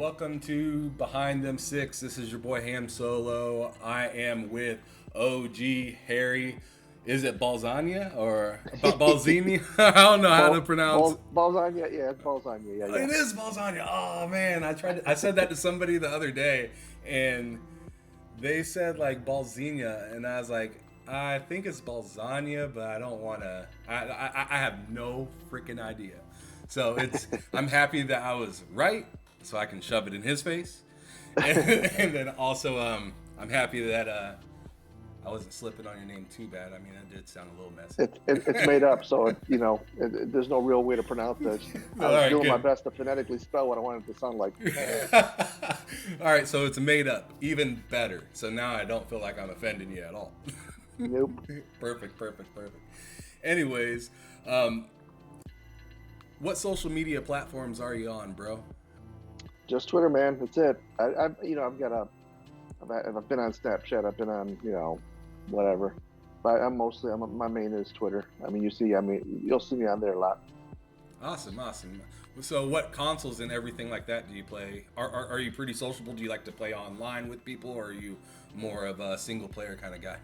welcome to Behind Them Six. This is your boy Ham Solo. I am with OG Harry. Is it Balzania or Balzini? I don't know how to pronounce. Balzania, yeah, it's Balzania, yeah, It is Balzania. Oh man, I said that to somebody the other day, and they said like Balzania, and I was like, I think it's Balzania, but I don't want to. I have no freaking idea. So I'm happy that I was right, so I can shove it in his face, and then also I'm happy that I wasn't slipping on your name too bad. I mean, that did sound a little it's messy. made up, so there's no real way to pronounce this. I All was right, doing my good. best to phonetically spell what I wanted it to sound like. All right, so it's made up, even better. So now I don't feel like I'm offending you at all. Nope, Perfect. Anyways, um, what social media platforms are you on, bro? just Twitter, man. That's it. I've got I've been on Snapchat. I've been on, whatever. But my main is Twitter. I mean, you'll see me on there a lot. Awesome. So, what consoles and everything like that do you play? Are you pretty sociable? Do you like to play online with people, or are you more of a single player kind of guy?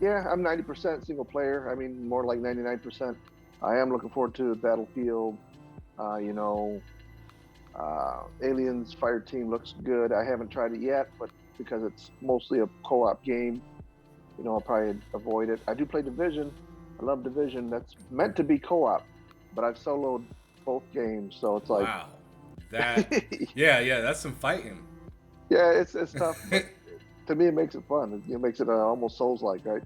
Yeah, I'm 90% single player. I mean, more like 99%. I am looking forward to Battlefield. Uh, you know, Aliens Fire Team looks good. I haven't tried it yet, but because it's mostly a co-op game, I'll probably avoid it. I do play Division. I love Division. That's meant to be co-op, but I've soloed both games, so it's like, Wow, yeah, that yeah, that's some fighting. it's tough, but to me, it makes it fun. It makes it almost Souls-like, right?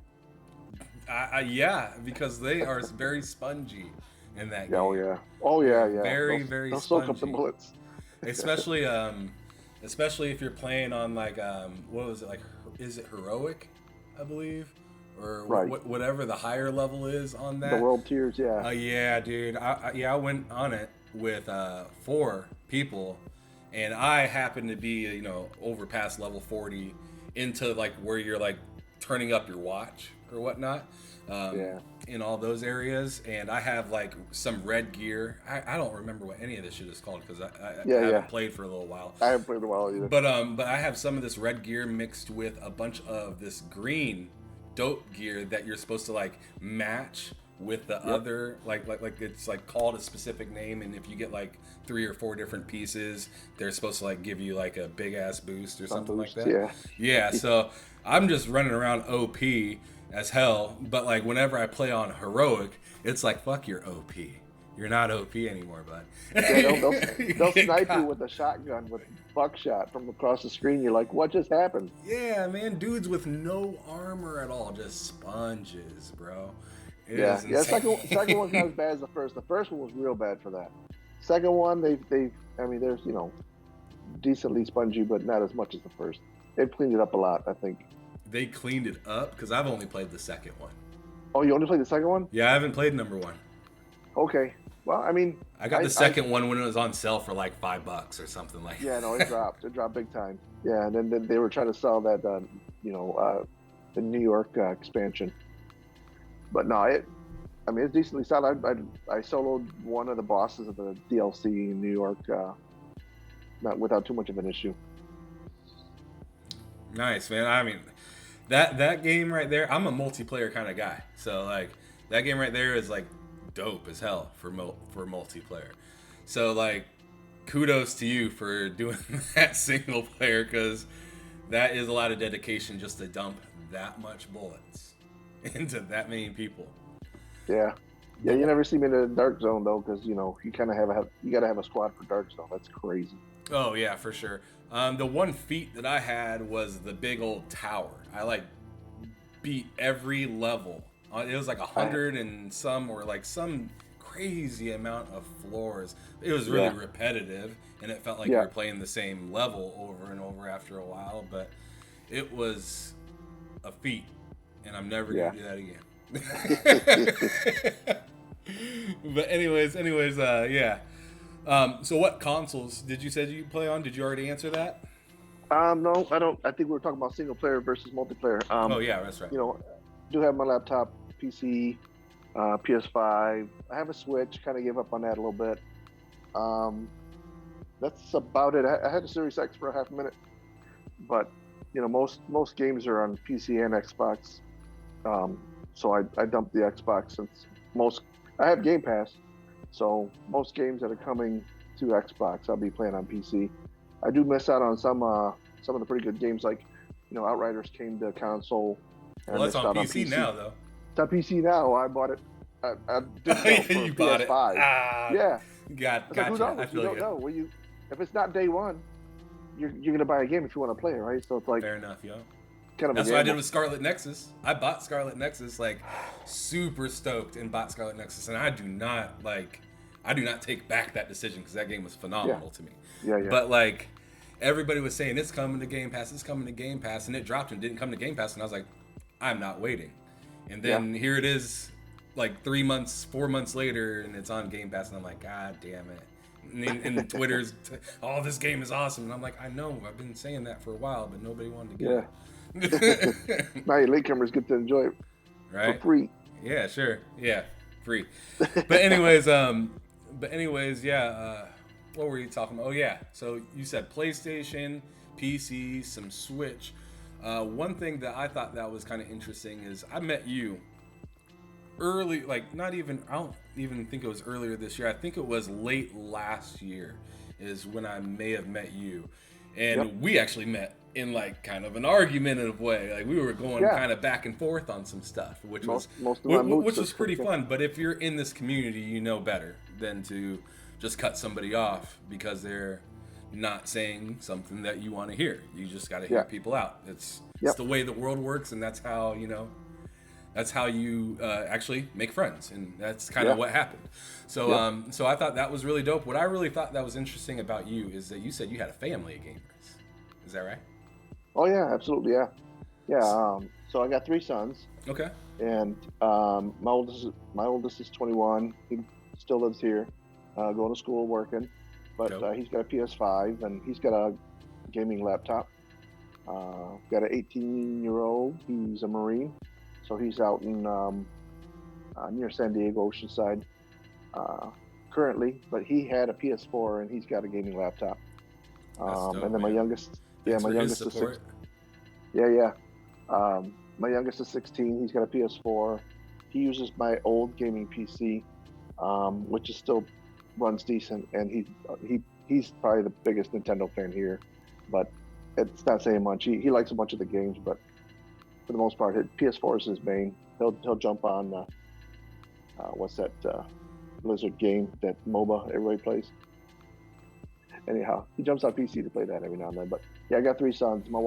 Yeah, because they are very spongy in that Yeah, oh game. yeah, oh They're yeah, yeah. very They'll soak up the spongy, bullets. especially especially if you're playing on like what was it like? Is it heroic? I believe, or Right. whatever the higher level is on The that. world tiers, yeah. Yeah, dude. I went on it with four people, and I happened to be over past level 40 into like where you're like turning up your watch or whatnot. Um, Yeah. in all those areas, and I have like some red gear. I don't remember what any of this shit is called because Yeah, I yeah. haven't played for a little while. I haven't played in a while either. But I have some of this red gear mixed with a bunch of this green dope gear that you're supposed to like match with the Yep. other like it's like called a specific name, and if you get like three or four different pieces, they're supposed to like give you like a big ass boost or Some something like boost, that. yeah. Yeah, so I'm just running around OP as hell, but like whenever I play on heroic, it's like fuck your OP. You're not OP anymore, bud. Yeah, You they'll get snipe you caught. with a shotgun with buckshot from across the screen. You're like, what just happened? Yeah, man, dudes with no armor at all, just sponges, bro. It Yeah, is yeah. Second one's not as insane. bad as the first. The first one was real bad for that. Second one, they I mean, there's decently spongy, but not as much as the first. They've cleaned it up a lot, I think. They cleaned it up because I've only played the second one. Oh, you only played the second one? Yeah, I haven't played number one. Okay. Well, I mean, I got the second one when it was on sale for like $5 or something like. yeah, no, it dropped. It dropped big time. Yeah, and then they were trying to sell that, the New York expansion. But no, I mean, it's decently solid. I soloed one of the bosses of the DLC in New York, not without too much of an issue. Nice, man. I mean, that game right there. I'm a multiplayer kind of guy, so like that game right there is like dope as hell for for multiplayer. So like, kudos to you for doing that single player because that is a lot of dedication just to dump that much bullets into that many people. Yeah, yeah. The You one, never see me in the dark zone though, because you kind of you got to have a squad for dark zone. That's crazy. oh yeah, for sure. The one feat that I had was the big old tower. I like beat every level. It was like a I hundred and some, or like some crazy amount of floors. It was really Yeah, repetitive, and it felt like you yeah, were playing the same level over and over after a while. But it was a feat, and I'm never gonna yeah. do that again. But anyways, yeah. So what consoles did you say you play on? Did you already answer that? No, I don't. I think we were talking about single player versus multiplayer. Oh yeah, that's right. You know, do have my laptop, PC, PS5. I have a Switch. Kind of gave up on that a little bit. Um, that's about it. I had a Series X for a half a minute, but most games are on PC and Xbox. So I dumped the Xbox since most I have Game Pass, so most games that are coming to Xbox I'll be playing on PC. I do miss out on some of the pretty good games like Outriders came to console, and I Well, it's missed on out on PC PC. now, though. It's on PC now. I bought it at discount for You bought it. PS5. Ah, Yeah, it's like who gotcha. I knows? You feel don't you. know. If it's not day one, you're gonna buy a game if you want to play it, right? So it's like Fair enough, yo. kind of a That's what I did gamble. with Scarlet Nexus. I bought Scarlet Nexus, like, super stoked and bought Scarlet Nexus, and I do not take back that decision because that game was Yeah, phenomenal to me. yeah. But like, everybody was saying it's coming to Game Pass, it's coming to Game Pass, and it dropped and didn't come to Game Pass, and I was like, I'm not waiting. And Yeah. then here it is, like 3 months, 4 months later, and it's on Game Pass, and I'm like, God damn it. And Twitter's, oh, this game is awesome, and I'm like, I know, I've been saying that for a while, but nobody wanted to get Yeah. it. Now your latecomers get to enjoy it for Right? free. Yeah, sure. Yeah, free. But anyways, yeah. What were you talking about? Oh yeah. So you said PlayStation, PC, some Switch. One thing that I thought that was kind of interesting is I met you early, like not even. I don't even think it was earlier this year. I think it was late last year is when I may have met you, and Yep. we actually met in like kind of an argumentative way. Like we were going Yeah. kind of back and forth on some stuff, which Most of my moods which are was pretty quick. fun. But if you're in this community, you know better than to just cut somebody off because they're not saying something that you want to hear. You just got to hear Yeah. people out. It's Yep. the way the world works, and that's how you actually make friends, and that's kind of Yeah. what happened. So Yep. so I thought that was really dope. What I really thought that was interesting about you is that you said you had a family of gamers. Is that right? Oh yeah, absolutely. Yeah. Yeah. So I got three sons, Okay. and my oldest is 21. He still lives here, going to school, working, but Dope. he's got a PS5 and he's got a gaming laptop. Got an 18-year-old. He's a Marine, so he's out in near San Diego, Oceanside, uh, currently. But he had a PS4 and he's got a gaming laptop. That's dope, And then my man. youngest, yeah, Thanks my for his youngest is support. 6. Yeah. My youngest is 16. He's got a PS4. He uses my old gaming PC, which is still runs decent, and he's probably the biggest Nintendo fan here. But it's not saying much. He likes a bunch of the games, but for the most part, his PS4 is his main. He'll jump on what's that Blizzard game, that MOBA everybody plays. Anyhow, he jumps on PC to play that every now and then. But yeah, I got three sons. My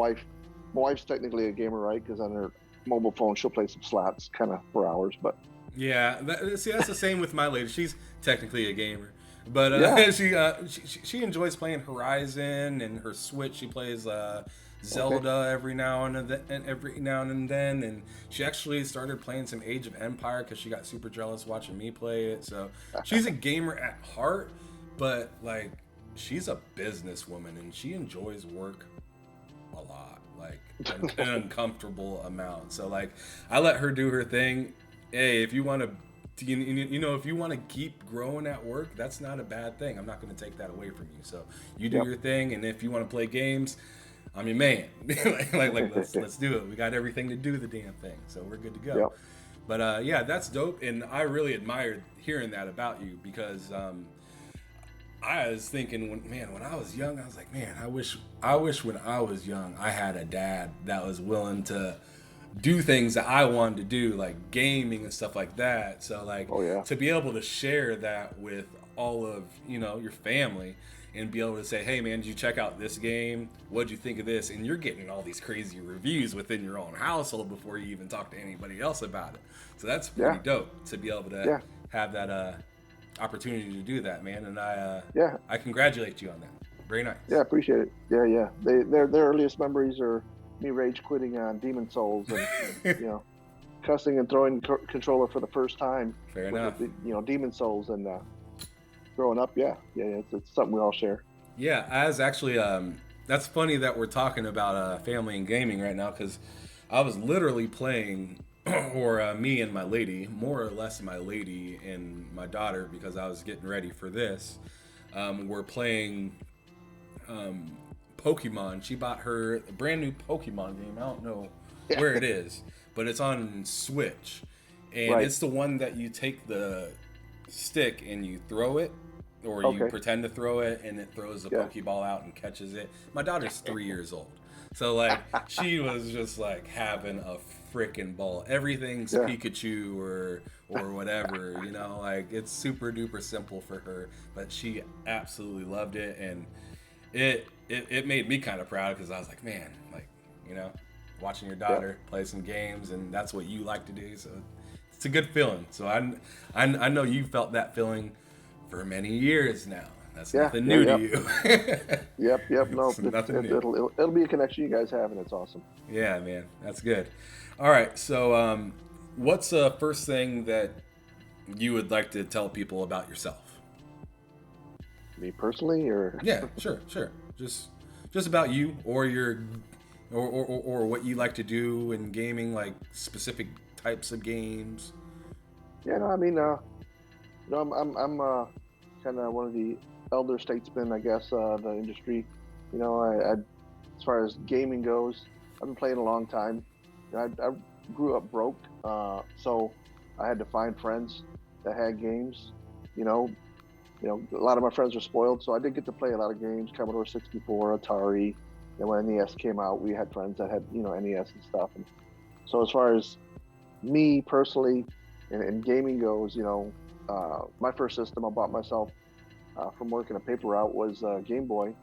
wife's technically a gamer, right? Because on her mobile phone, she'll play some slots, kind of for hours. But Yeah, see, that's the same with my lady. She's technically a gamer, but yeah, she enjoys playing Horizon and her Switch. She plays okay, Zelda every now and then, and she actually started playing some Age of Empire because she got super jealous watching me play it. So she's a gamer at heart, but like she's a businesswoman and she enjoys work a lot, like an uncomfortable amount. So like I let her do her thing. Hey, if you want to, if you want to keep growing at work, that's not a bad thing. I'm not going to take that away from you. So you do yep, your thing, and if you want to play games, I'm your man. like let's do it. We got everything to do the damn thing, so we're good to go. yep, But yeah, that's dope, and I really admired hearing that about you because I was thinking when I was young, I was like, man, I wish when I was young I had a dad that was willing to do things that I wanted to do, like gaming and stuff like that. So like oh yeah, to be able to share that with all of your family and be able to say, hey man, did you check out this game? What'd you think of this? And you're getting all these crazy reviews within your own household before you even talk to anybody else about it. So that's pretty yeah, dope to be able to yeah, have that opportunity to do that, man. And yeah, I congratulate you on that. Very nice. yeah. Appreciate it. Yeah. Their earliest memories are me rage quitting on Demon Souls and cussing and throwing controller for the first time Fair with enough. Demon Souls and growing up. Yeah. It's something we all share. Yeah, as actually, that's funny that we're talking about family and gaming right now because I was literally playing, or me and my lady, more or less my lady and my daughter, because I was getting ready for this. We're playing Pokemon. She bought her a brand new Pokemon game. I don't know Yeah. where it is, but it's on Switch, and Right. it's the one that you take the stick and you throw it, or you Okay. pretend to throw it, and it throws the Yeah. Pokeball out and catches it. My daughter's 3 years old, so like she was just like having a freaking ball. Everything's Yeah. Pikachu or whatever, like it's super duper simple for her, but she absolutely loved it, and it made me kind of proud because I was like, man, like, watching your Yeah. daughter play some games, and that's what you like to do, so it's a good feeling. So I know you felt that feeling for many years now. That's Yeah. nothing Yeah. new to Yep. you. Yep. Yep. No, It's nothing new. it'll be a connection you guys have, and it's awesome. Yeah, man, that's good. All right, so what's the first thing that you would like to tell people about yourself? Me personally, or Yeah, sure. Just about you, or your or what you like to do in gaming, like specific types of games. yeah, no, I mean, I'm kind of one of the elder statesmen, I guess, the industry. As far as gaming goes, I've been playing a long time. I grew up broke, so I had to find friends that had games. You know, a lot of my friends were spoiled, so I did get to play a lot of games: Commodore 64, Atari. And when NES came out, we had friends that had NES and stuff. And so as far as me personally, and gaming goes, my first system I bought myself from working a paper route was Game Boy,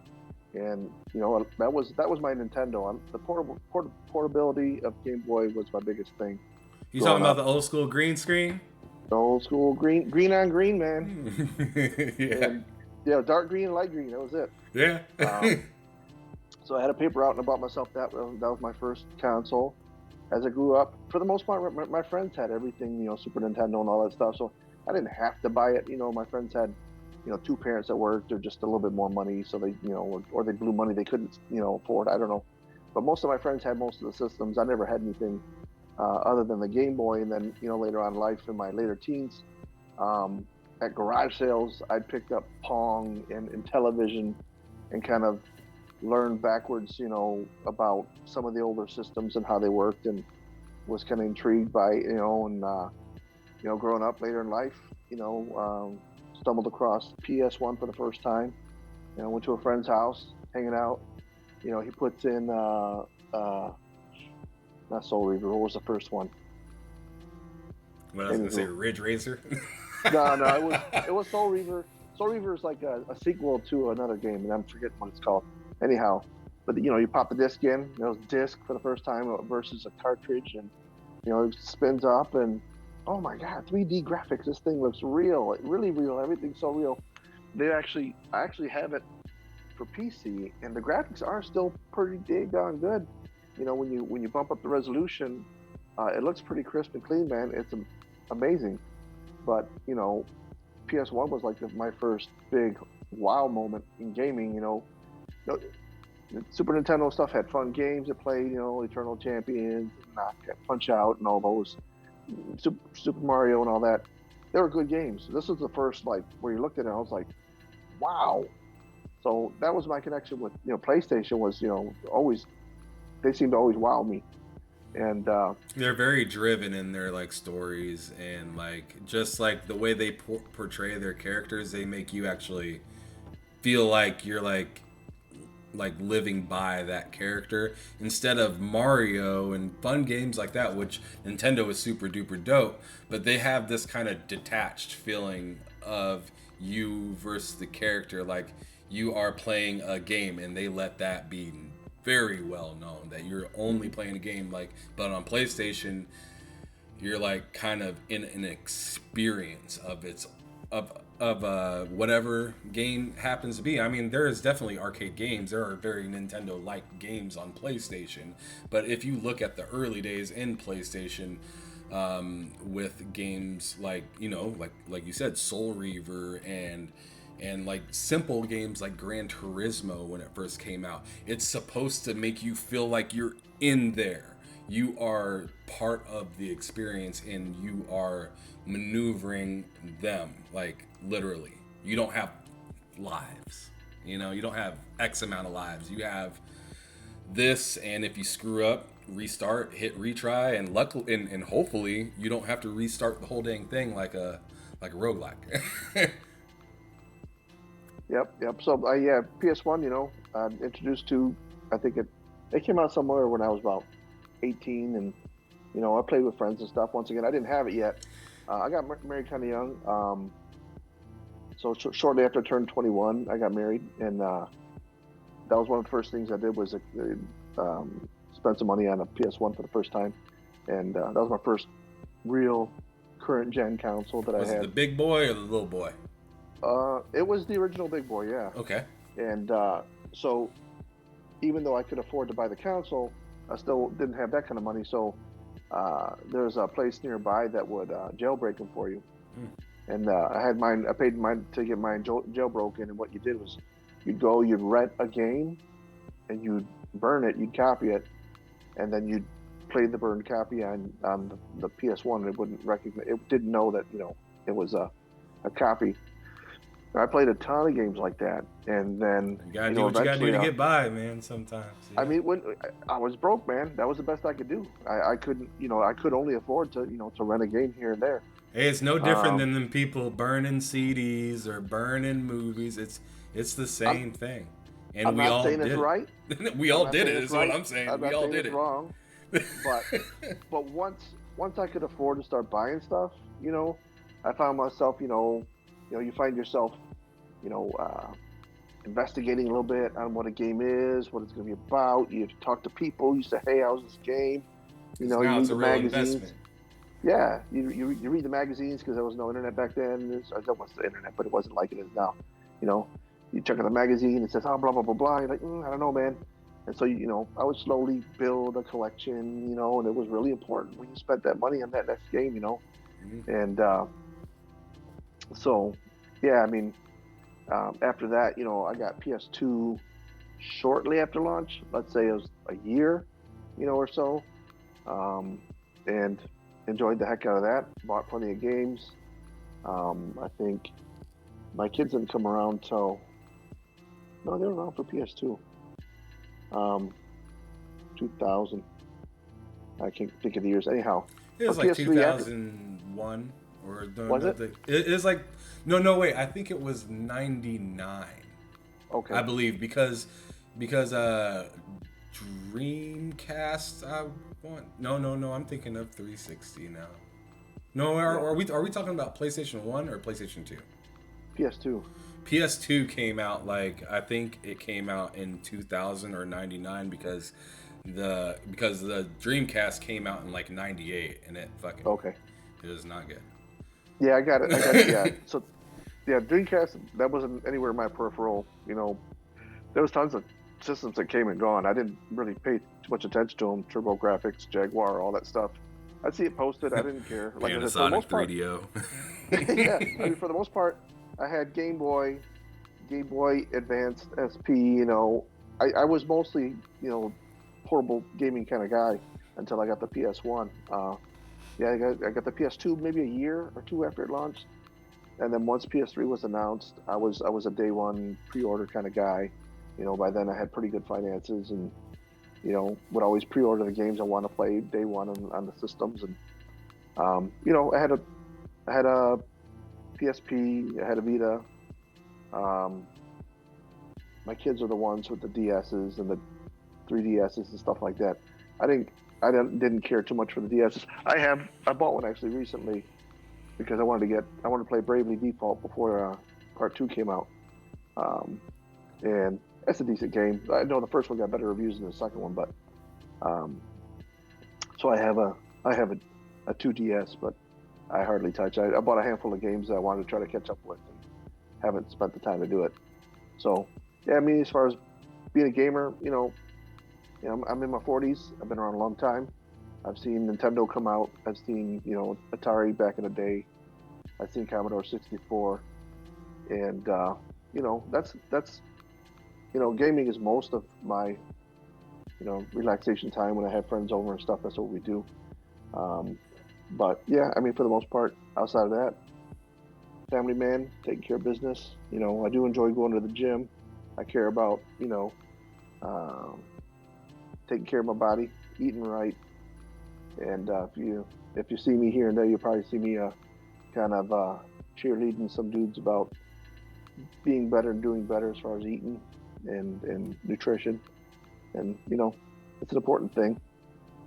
and that was my Nintendo. The portability of Game Boy was my biggest thing You talking growing about up. the old school green screen? The old school green on green, man, Yeah, and dark green and light green. That was it. yeah. So I had a paper route and I bought myself that. That was my first console. As I grew up, for the most part, my friends had everything, Super Nintendo and all that stuff. So I didn't have to buy it. My friends had, two parents that worked or just a little bit more money. So they, or they blew money they couldn't, afford. I don't know. But most of my friends had most of the systems. I never had anything other than the Game Boy. And then, later on in life, in my later teens, um, at garage sales, I picked up Pong and television and kind of learned backwards, about some of the older systems and how they worked, and was kind of intrigued by, and growing up later in life, stumbled across PS1 for the first time. Went to a friend's house, hanging out. He puts in not Soul Reaver. What was the first one? What I was gonna say, Anywho, Ridge Racer. no, it was Soul Reaver. Soul Reaver is like a sequel to another game, and I'm forgetting what it's called. Anyhow, but you pop the disc in, disc for the first time versus a cartridge, and it spins up, and oh my god, 3D graphics! This thing looks real, really real. Everything's so real. I actually have it for PC, and the graphics are still pretty daggone good. When you bump up the resolution, it looks pretty crisp and clean, man. It's amazing. But PS1 was like my first big wow moment in gaming. Super Nintendo stuff had fun games to play. Eternal Champions, Punch Out, and all those. Super Mario and all that. They were good games. This was the first where you looked at it, and I was like, wow. So that was my connection with PlayStation. Was always, they seemed to always wow me. And They're very driven in their like stories, and like just like the way they portray their characters, they make you actually feel like you're like living by that character instead of Mario and fun games like that, which Nintendo is super duper dope, but they have this kind of detached feeling of you versus the character, like you are playing a game, and they let that be very well known that you're only playing a game. Like, but on PlayStation, you're like kind of in an experience of its of whatever game happens to be. I mean, there is definitely arcade games. There are very Nintendo-like games on PlayStation, but if you look at the early days in PlayStation, with games like like you said, Soul Reaver and like simple games like Gran Turismo when it first came out, it's supposed to make you feel like you're in there. You are part of the experience, and you are maneuvering them, like literally. You don't have lives. You know, you don't have X amount of lives. You have this, and if you screw up, restart, hit retry, and luckily, and hopefully, you don't have to restart the whole dang thing like a roguelike. Yep, yep. So yeah, PS1. Introduced to. I think it came out somewhere when I was about 18, and I played with friends and stuff. Once again, I didn't have it yet. I got married kind of young. So shortly after I turned 21, I got married, and that was one of the first things I did was spend some money on a PS1 for the first time, and that was my first real current gen console that I Was it the had. big boy or the little boy? It was the original big boy, yeah. Okay. And so even though I could afford to buy the console, I still didn't have that kind of money. So there's a place nearby that would jailbreak them for you. Hmm. And I had mine. I paid mine to get mine jailbroken. And what you did was, you'd rent a game, and you'd burn it, you'd copy it, and then you'd play the burned copy on the PS1. And it wouldn't recognize. It didn't know that it was a copy. I played a ton of games like that, and then You gotta do what you gotta do eventually, to get by, man. Sometimes. I Yeah. mean, when I was broke, man, that was the best I could do. I couldn't, I could only afford to, to rent a game here and there. Hey, it's no different Um, than them people burning CDs or burning movies. It's the I'm same thing, and I'm we not all saying it's did right. it. We I'm all not did saying it. it's Is what right. I'm saying. I'm We not all saying did it's it. wrong. But once I could afford to start buying stuff, I found myself, you find yourself, you know, uh, investigating a little bit on what a game is, what it's going to be about. You talk to people. You say, "Hey, how's this game?" Because You now read it's the a real magazines. investment. Yeah, you read the magazines because there was no internet back then. There was the internet, but it wasn't like it is now. You know, you check out the magazine. It says, "Oh, blah blah blah blah." You're like, I don't know, man. And so I would slowly build a collection. And it was really important when you spent that money on that next game. Mhm. And so, yeah, I mean, after that, I got PS2 shortly after launch. Let's say it was a year, or so, and enjoyed the heck out of that. Bought plenty of games. I think my kids didn't come around till no, they were around for PS2. 2000. I can't think of the years. Anyhow, It was but like PS3 after 2001 or was it? it is like no wait, I think it was 99. I Okay. believe because Dreamcast I want no I'm thinking of 360 now. No, Yeah. are we talking about PlayStation 1 or PlayStation 2? PS2. PS2 came out like I think it came out in 2000 or 99 because the Dreamcast came out in like 98 and Okay. it was not good. Yeah, I got it. I got it. Yeah. So yeah, Dreamcast, that wasn't anywhere in my peripheral. There was tons of systems that came and gone. I didn't really pay too much attention to them. Turbo Graphics, Jaguar, all that stuff. I'd see it posted. I didn't care. Like I said, for the Panasonic most part, 3DO. yeah. I mean, for the most part, I had Game Boy Advanced SP. I was mostly portable gaming kind of guy until I got the PS1. Yeah, I got the PS2 maybe a year or two after it launched, and then once PS3 was announced, I was a day one pre-order kind of guy. By then I had pretty good finances, and would always pre-order the games I want to play day one on the systems. And I had a PSP, I had a Vita. Um, my kids are the ones with the DSs and the 3DSs and stuff like that. I didn't care too much for the DSs. I bought one actually recently because I wanted to play Bravely Default before Part Two came out. Um, and it's a decent game. I know the first one got better reviews than the second one, but um, so I have a 2DS, but I hardly touch. I bought a handful of games that I wanted to try to catch up with, and haven't spent the time to do it. So yeah, I mean, as far as being a gamer, I'm in my 40s. I've been around a long time. I've seen Nintendo come out. I've seen Atari back in the day. I've seen Commodore 64, and that's gaming is most of my relaxation time when I have friends over and stuff. That's what we do. Um, but yeah, I mean, for the most part, outside of that, family man, taking care of business. I do enjoy going to the gym. I care about, um, taking care of my body, eating right, and if you see me here and there, you'll probably see me kind of cheerleading some dudes about being better and doing better as far as eating and nutrition, and it's an important thing,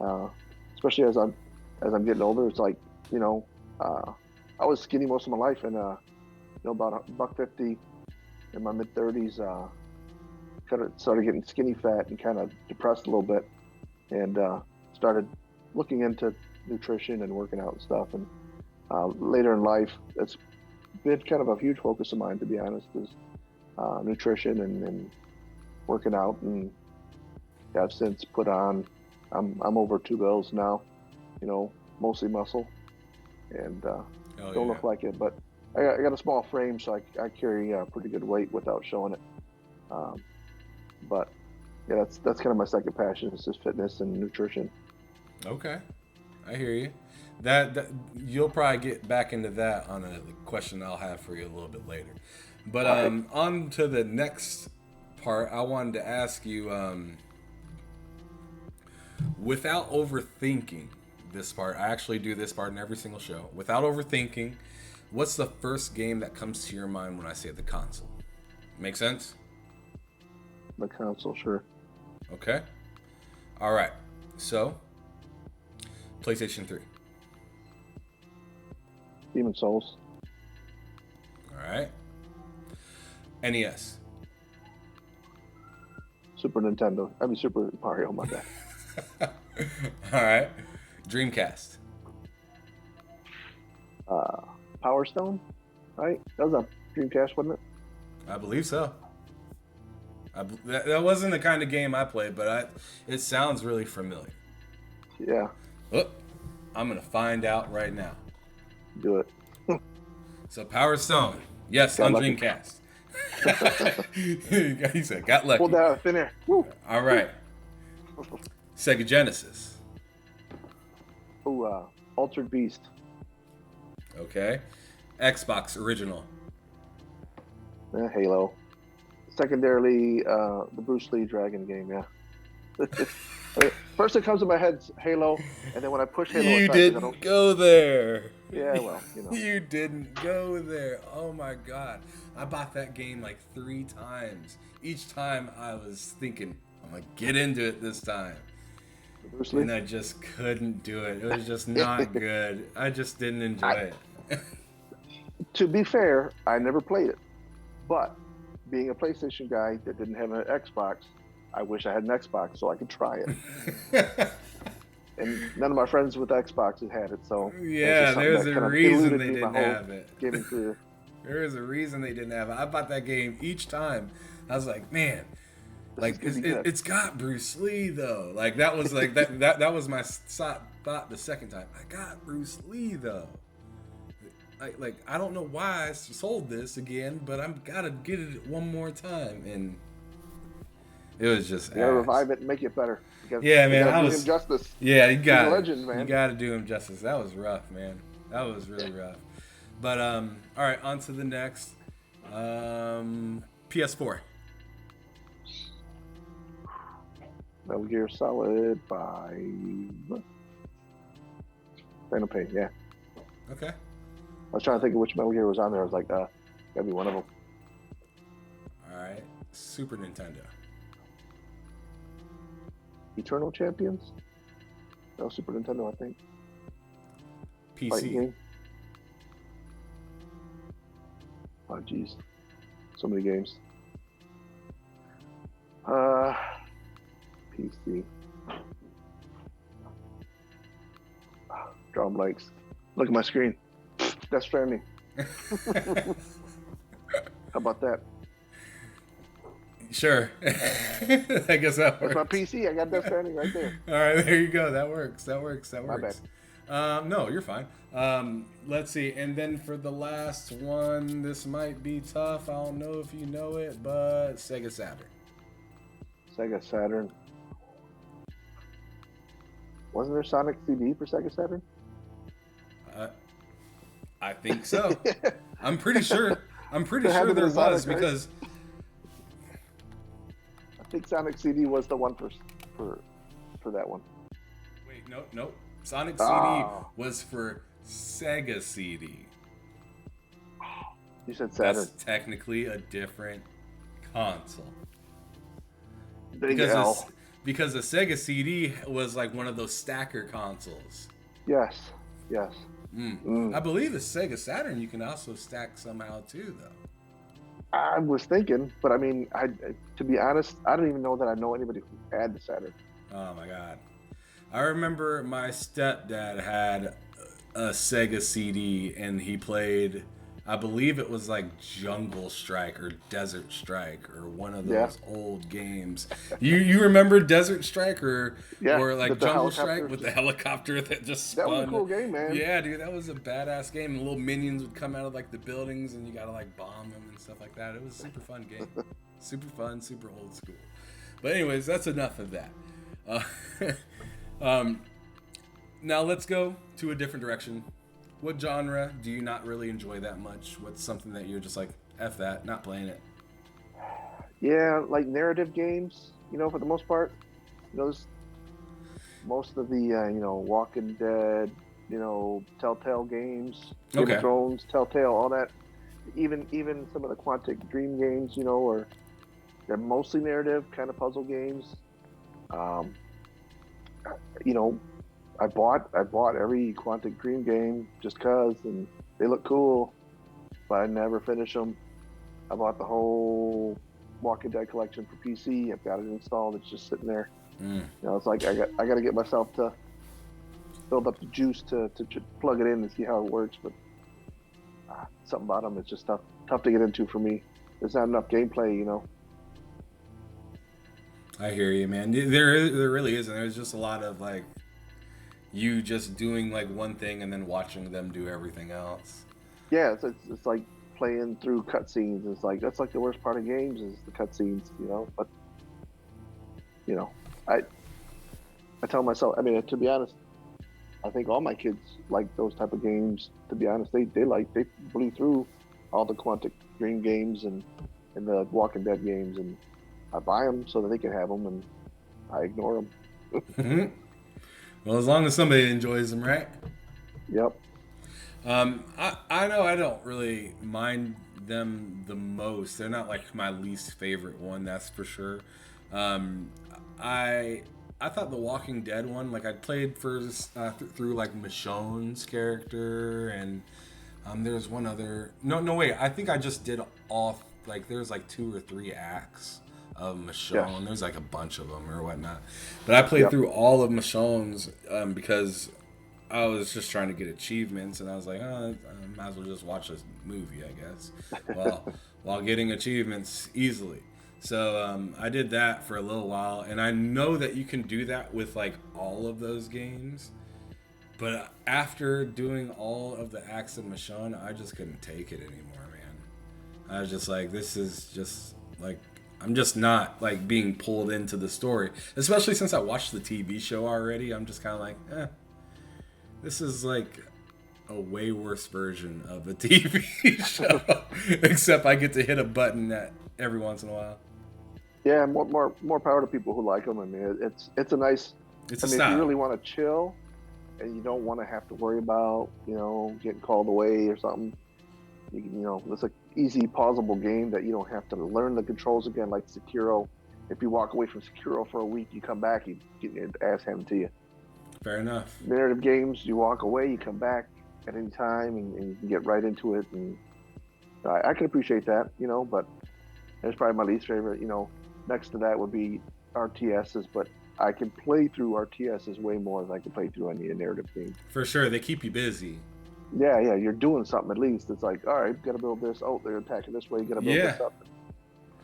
uh, especially as I'm getting older. It's like you know, uh, I was skinny most of my life, and about a buck 50 in my mid 30s. Kind of started getting skinny fat and kind of depressed a little bit, and started looking into nutrition and working out and stuff. And later in life, it's been kind of a huge focus of mine, to be honest, is nutrition and working out. And I've since put on, I'm over 2 bills now, mostly muscle, and Oh don't yeah. look like it, but I got a small frame, so I carry pretty good weight without showing it. Um, but yeah, that's kind of my second passion is just fitness and nutrition. Okay. I hear you. That you'll probably get back into that on a question I'll have for you a little bit later. But All right. on to the next part, I wanted to ask you, without overthinking this part, I actually do this part in every single show. Without overthinking, what's the first game that comes to your mind when I say the console? Make sense? The console, sure. Okay. All right. So, PlayStation 3. Demon Souls. All right. NES. Super Nintendo. I mean Super Mario. My bad. All right. Dreamcast. Uh, Power Stone. Right. That was a Dreamcast, wasn't it? I believe so. That wasn't the kind of game I played, but it sounds really familiar. Yeah. Oh, I'm going to find out right now. Do it. So, Power Stone. Yes, Got on lucky. Dreamcast. He said, got lucky. Pulled that out of thin air. Woo. All right. Sega Genesis. Ooh, Altered Beast. Okay. Xbox Original. Halo. Secondarily, the Bruce Lee Dragon game. Yeah. First, it comes to my head Halo, and then when I push Halo You aside, didn't go there. Yeah, well, You didn't go there. Oh my god. I bought that game like 3 times. Each time I was thinking, I'm going to get into it this time. Bruce Lee. And I just couldn't do it. It was just not good. I just didn't enjoy it. To be fair, I never played it, but being a PlayStation guy that didn't have an Xbox, I wish I had an Xbox so I could try it. And none of my friends with Xboxes had it, so yeah, there's a reason they didn't have it. Gaming career. There is a reason they didn't have it. I bought that game each time. I was like, man, like it's got Bruce Lee though. Like that was like that was my thought the second time. I got Bruce Lee though. Like I don't know why I sold this again, but I'm gotta get it one more time, and it was just. You gotta revive it and make it better. Yeah, man, I was do him justice. Yeah, you got He's a legend, man. You got to do him justice. That was rough, man. That was really rough. But all right, on to the next. PS4. Metal Gear Solid 5. Phantom Pain, yeah. Okay. I was trying to think of which Metal Gear was on there. I was like, gotta be one of them. All right. Super Nintendo. Eternal Champions? No, Super Nintendo, I think. PC. Oh, jeez. So many games. PC. Draw blanks. Look at my screen. Death Stranding. How about that? Sure. I guess that works. That's my PC. I got Death Stranding right there. All right, there you go. That works. My bad. No, you're fine. Let's see. And then for the last one, this might be tough. I don't know if you know it, but Sega Saturn. Sega Saturn. Wasn't there Sonic CD for Sega Saturn? I think so. I'm pretty sure. I'm pretty sure there was, because think Sonic CD was the one for for that one. Wait, no. Sonic CD Ah, was for Sega CD. you said That's Saturn. technically a different console. Big Because L. this, because the Sega CD was like one of those stacker consoles. Yes. Yes. I Mm. believe the Sega Saturn you can also stack somehow too, though. I was thinking, but I mean, to be honest, I don't even know that I know anybody who had the Saturn. Oh my god. I remember my stepdad had a Sega CD and he played, I believe it was like Jungle Strike or Desert Strike or one of Yeah. those old games. You remember Desert Strike Yeah. or like The Jungle Strike helicopters. with the Just helicopter that just that was a spun? cool game, man. Yeah, dude, that was a badass game. And little minions would come out of like the buildings and you gotta like bomb them and stuff like that. It was a super fun game. Super fun, super old school. But anyways, that's enough of that. Uh, um, now let's go to a different direction. What genre do you not really enjoy that much? What's something that you're just like, F that, not playing it? Yeah, like narrative games. For the most part, those most of the Walking Dead, Telltale games, Game of Okay. Thrones, Telltale, all that. Even some of the Quantic Dream games, or they're mostly narrative kind of puzzle games. Um, you know, I bought every Quantic Dream game just cause, and they look cool, but I never finish them. I bought the whole Walking Dead collection for PC. I've got it installed. It's just sitting there. Mm. It's like I got to get myself to build up the juice to plug it in and see how it works. But something about them, it's just tough to get into for me. There's not enough gameplay. I hear you, man. There really isn't. There's just a lot of like you just doing like one thing and then watching them do everything else. Yeah, it's like playing through cutscenes. It's like that's like the worst part of games is the cutscenes. But you know, I I tell myself. I mean, to be honest, I think all my kids like those type of games. To be honest, they blew through all the Quantic Dream games and the Walking Dead games, and I buy them so that they can have them, and I ignore them. Well, as long as somebody enjoys them, right? Yep. I know I don't really mind them the most. They're not like my least favorite one, that's for sure. Um, I I thought the Walking Dead one, like I played first through like Michonne's character, and there was one other. No, wait. I think I just did all like there's like 2 or 3 acts of Yes. Michonne. There's like a bunch of them or whatnot, but I played Yep. through all of Michonne's because I was just trying to get achievements, and I was like, oh, I might as well just watch this movie, I guess, while getting achievements easily. So I did that for a little while, and I know that you can do that with like all of those games. But after doing all of the acts of Michonne, I just couldn't take it anymore, man. I was just like, this is just like I'm just not like being pulled into the story, especially since I watched the TV show already. I'm just kind of like, this is like a way worse version of a TV show, except I get to hit a button that every once in a while. Yeah. More power to people who like them. I mean, it's a nice. It's I a mean, if you style. really want to chill and you don't want to have to worry about getting called away or something, it's an easy pausable game that you don't have to learn the controls again like Sekiro. If you walk away from Sekiro for a week, you come back, you get your ass handed to you. Fair enough. Narrative games, you walk away, you come back at any time, and you can get right into it. And I can appreciate that, but it's probably my least favorite. Next to that would be RTSs, but I can play through RTSs way more than I can play through any narrative game. For sure, they keep you busy. Yeah, yeah, you're doing something at least. It's like, all right, gotta build this. Oh, they're attacking this way. You gotta build Yeah, this up.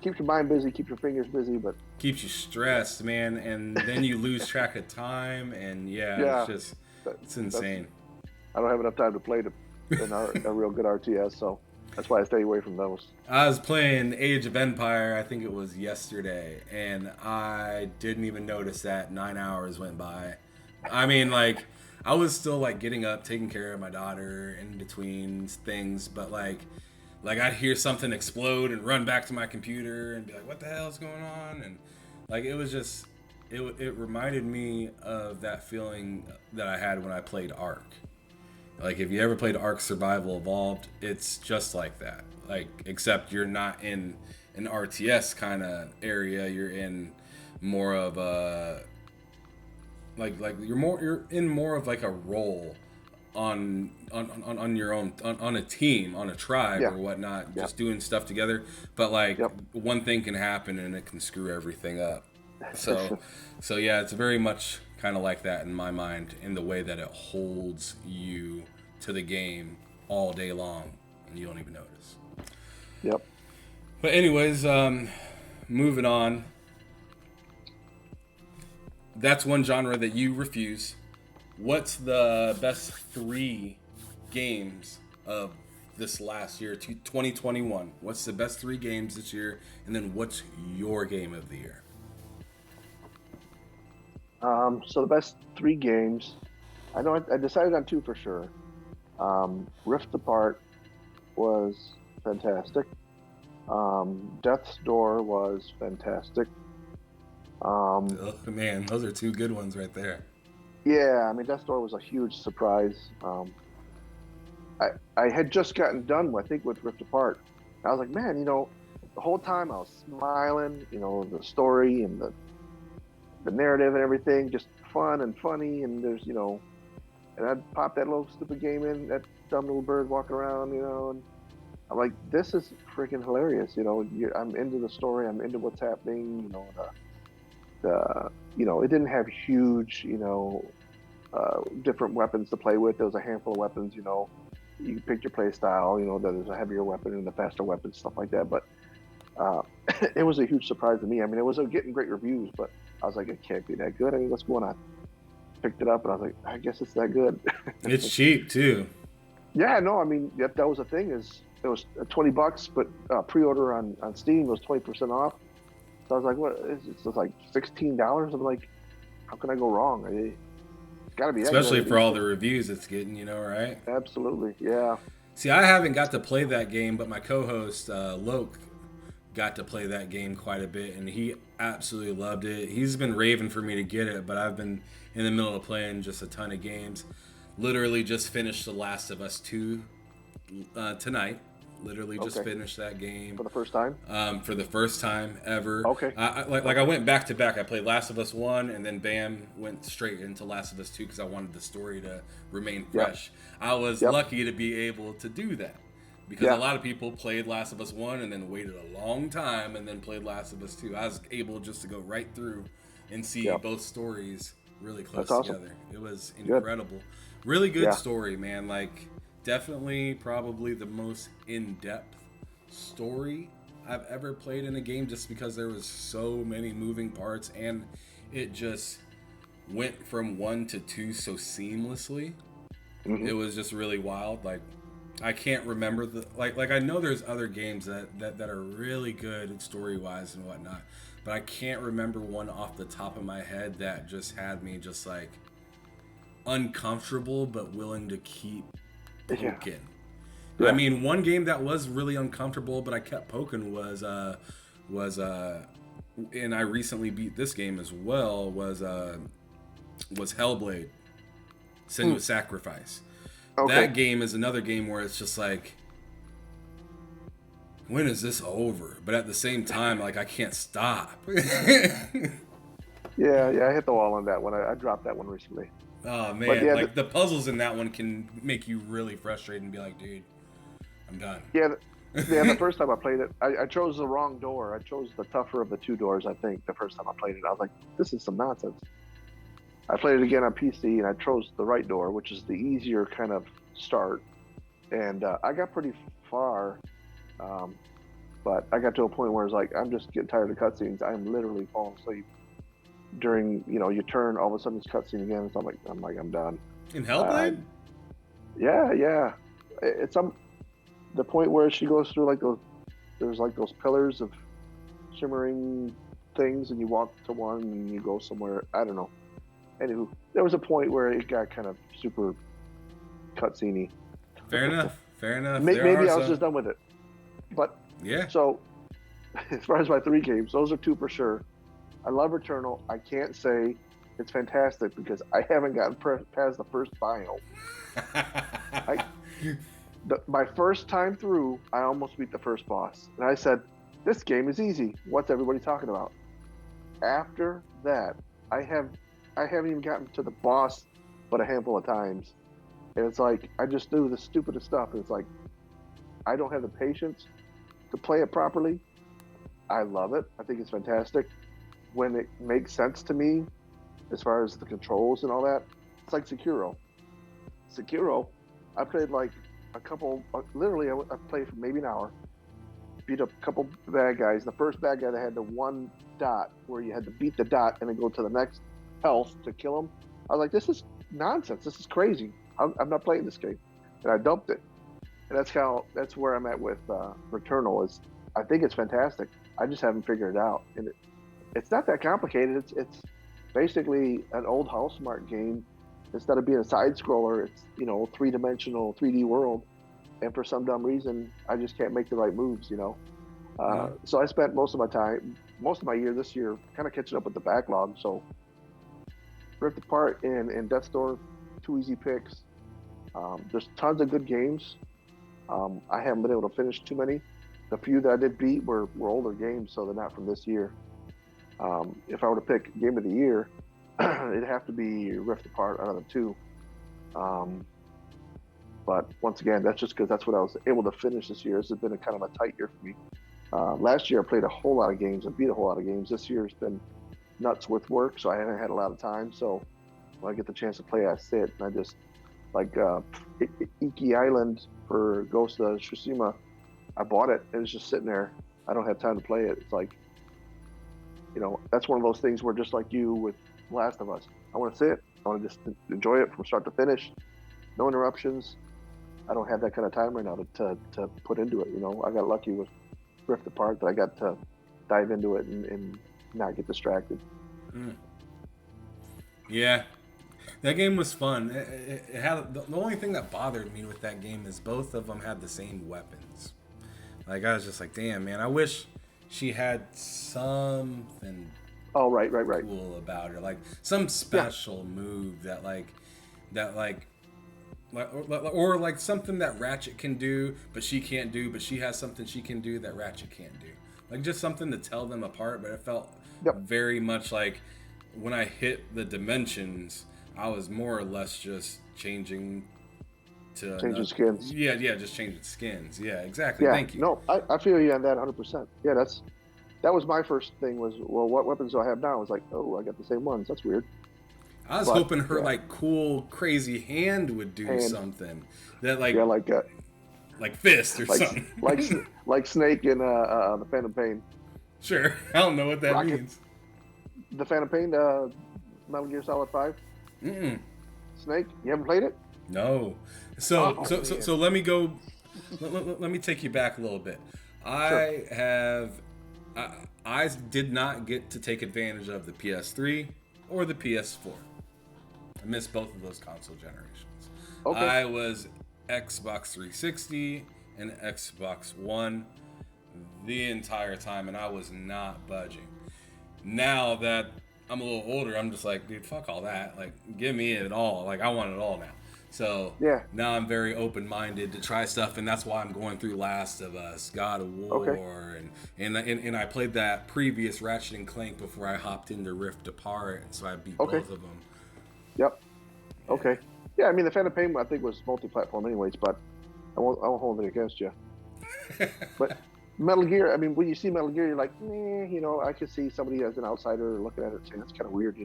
Keeps your mind busy, keeps your fingers busy, but keeps you stressed, man, and then you lose track of time, and yeah, it's yeah, just that, it's that's insane. I don't have enough time to play a real good RTS, so that's why I stay away from those. I was playing Age of Empire, I think it was yesterday, and I didn't even notice that 9 hours went by. I mean, like, I was still like getting up, taking care of my daughter in between things, but like I'd hear something explode and run back to my computer and be like, "What the hell is going on?" And Like it was just it reminded me of that feeling that I had when I played Ark. Like if you ever played Ark Survival Evolved, it's just like that. Like except you're not in an RTS kind of area. You're in more of a like you're in more of like a role on your own on a team, on a tribe Yeah. or whatnot, Yep. just doing stuff together. But like Yep. one thing can happen and it can screw everything up. So so yeah, it's very much kind of like that in my mind, in the way that it holds you to the game all day long and you don't even notice. Yep. But anyways, moving on. That's one genre that you refuse. What's the best 3 games of this last year, 2021? What's the best 3 games this year? And then what's your game of the year? So the best 3 games, I know I decided on 2 for sure. Rift Apart was fantastic. Death's Door was fantastic. Oh, man, those are 2 good ones right there. Yeah, I mean, Death's Door was a huge surprise. I had just gotten done, I think, with Rift Apart. I was like, man, the whole time I was smiling, the story and the narrative and everything, just fun and funny. And there's, and I'd pop that little stupid game in, that dumb little bird walking around, and I'm like, this is freaking hilarious. I'm into the story. I'm into what's happening. It didn't have huge, different weapons to play with. There was a handful of weapons, you pick your play style, there's a heavier weapon and a faster weapon, stuff like that. But it was a huge surprise to me. I mean, it was getting great reviews, but I was like, it can't be that good. I mean, what's going on? Picked it up and I was like, I guess it's that good. It's cheap too. Yeah, no, I mean, yep, that was the thing, is it was $20, but pre-order on Steam was 20% off. So I was like, what? It's like $16. I'm like, how can I go wrong? It's got to be that Especially good. for all the reviews it's getting, right? Absolutely, yeah. See, I haven't got to play that game, but my co-host Loke got to play that game quite a bit, and he absolutely loved it. He's been raving for me to get it, but I've been in the middle of playing just a ton of games. Literally just finished The Last of Us 2 tonight. Literally just finished that game For the first time? For the first time ever. Okay. I went back to back. I played Last of Us 1 and then bam, went straight into Last of Us 2 because I wanted the story to remain fresh. Yep. I was lucky to be able to do that because a lot of people played Last of Us 1 and then waited a long time and then played Last of Us 2. I was able just to go right through and see both stories really close together. It was incredible. Good. Really good story, man. Like, definitely probably the most in-depth story I've ever played in a game, just because there was so many moving parts and it just went from 1 to 2 so seamlessly. Mm-hmm. It was just really wild. Like, I can't remember like I know there's other games that are really good story-wise and whatnot, but I can't remember one off the top of my head that just had me just like uncomfortable but willing to keep poking. Yeah. I mean, one game that was really uncomfortable but I kept poking was and I recently beat this game as well, was Hellblade: Senua's Sacrifice. Okay. That game is another game where it's just like, when is this over? But at the same time, like, I can't stop. Yeah, I hit the wall on that one. I dropped that one recently. Oh, man. Like, the puzzles in that one can make you really frustrated and be like, dude, I'm done. Yeah, the first time I played it, I chose the wrong door. I chose the tougher of the 2 doors, I think, the first time I played it. I was like, this is some nonsense. I played it again on PC, and I chose the right door, which is the easier kind of start. And I got pretty far, but I got to a point where it's like, I'm just getting tired of cutscenes. I'm literally falling asleep during, your turn. All of a sudden, it's cutscene again. So I'm done. In Hellblade? Yeah. It's the point where she goes through there's those pillars of shimmering things, and you walk to one and you go somewhere. I don't know. Anywho, there was a point where it got kind of super cutscene-y. Fair enough. Maybe I was just done with it. But yeah. So, as far as my 3 games, those are 2 for sure. I love Returnal. I can't say it's fantastic because I haven't gotten past the first biome. I my first time through, I almost beat the first boss, and I said, "This game is easy. What's everybody talking about?" After that, I have I haven't even gotten to the boss, but a handful of times, and it's like I just do the stupidest stuff. And it's like I don't have the patience to play it properly. I love it. I think it's fantastic when it makes sense to me as far as the controls and all that. It's like Sekiro. Sekiro, I played like a couple, literally, I played for maybe an hour, beat up a couple bad guys. The first bad guy that had the one dot where you had to beat the dot and then go to the next health to kill him. I was like, this is nonsense. This is crazy. I'm not playing this game. And I dumped it. And that's where I'm at with Returnal. Is I think it's fantastic. I just haven't figured it out. And it's not that complicated. It's basically an old Housemarque game. Instead of being a side scroller, it's 3-dimensional 3D world. And for some dumb reason, I just can't make the right moves. So I spent most of my year this year, kind of catching up with the backlog. So Rift Apart and Death's Door, two easy picks. There's tons of good games. I haven't been able to finish too many. The few that I did beat were older games, so they're not from this year. If I were to pick game of the year, it'd have to be Rift Apart out of the two. But once again, that's just because that's what I was able to finish this year. This has been a kind of a tight year for me. Last year I played a whole lot of games and beat a whole lot of games. This year has been nuts with work, so I haven't had a lot of time. So when I get the chance to play, I sit and I just like Iki Island for Ghost of Tsushima. I bought it and it's just sitting there. I don't have time to play it. It's like, that's one of those things where just like you with Last of Us, I want to sit. I want to just enjoy it from start to finish. No interruptions. I don't have that kind of time right now to put into it. I got lucky with Rift Apart that I got to dive into it and not get distracted. Yeah, that game was fun. It had the only thing that bothered me with that game is both of them had the same weapons. Like I was just like, damn man, I wish she had something. Oh right. Cool about her, like some special move that or like something that Ratchet can do, but she can't do, but she has something she can do that Ratchet can't do. Like just something to tell them apart, but it felt very much like when I hit the dimensions, I was more or less just changing skins. Yeah, just changing skins. Yeah, exactly. Yeah, Thank you. No, I feel you on that 100%. Yeah, that was my first thing was, well, what weapons do I have now? I was like, oh, I got the same ones. That's weird. I was hoping her like cool, crazy hand would do something that like fist or something, like Snake in the Phantom Pain. Sure, I don't know what that means. The Phantom Pain, Metal Gear Solid 5. Snake, you haven't played it? No. So let me go. Let me take you back a little bit. Sure. I did not get to take advantage of the PS3 or the PS4. I missed both of those console generations. Okay. I was Xbox 360 and Xbox One the entire time, and I was not budging. Now that I'm a little older, I'm just like, dude, fuck all that. Like, give me it all. Like, I want it all now. So now I'm very open-minded to try stuff, and that's why I'm going through Last of Us, God of War, and I played that previous Ratchet and Clank before I hopped into Rift Apart, and so I beat both of them. Yep. Okay. Yeah, I mean the Phantom Pain I think was multi-platform anyways, but I won't hold it against you. But Metal Gear, I mean, when you see Metal Gear, you're like, I could see somebody as an outsider looking at it saying that's kind of weird,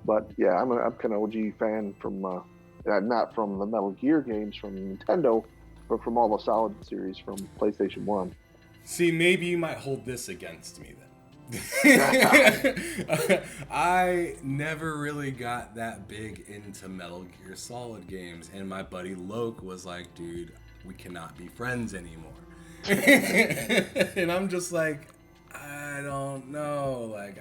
But yeah, I'm kind of OG fan from. Not from the Metal Gear games from Nintendo, but from all the Solid series from PlayStation 1. See, maybe you might hold this against me then. I never really got that big into Metal Gear Solid games, and my buddy Loke was like, dude, we cannot be friends anymore. And I'm just like, I don't know. Like,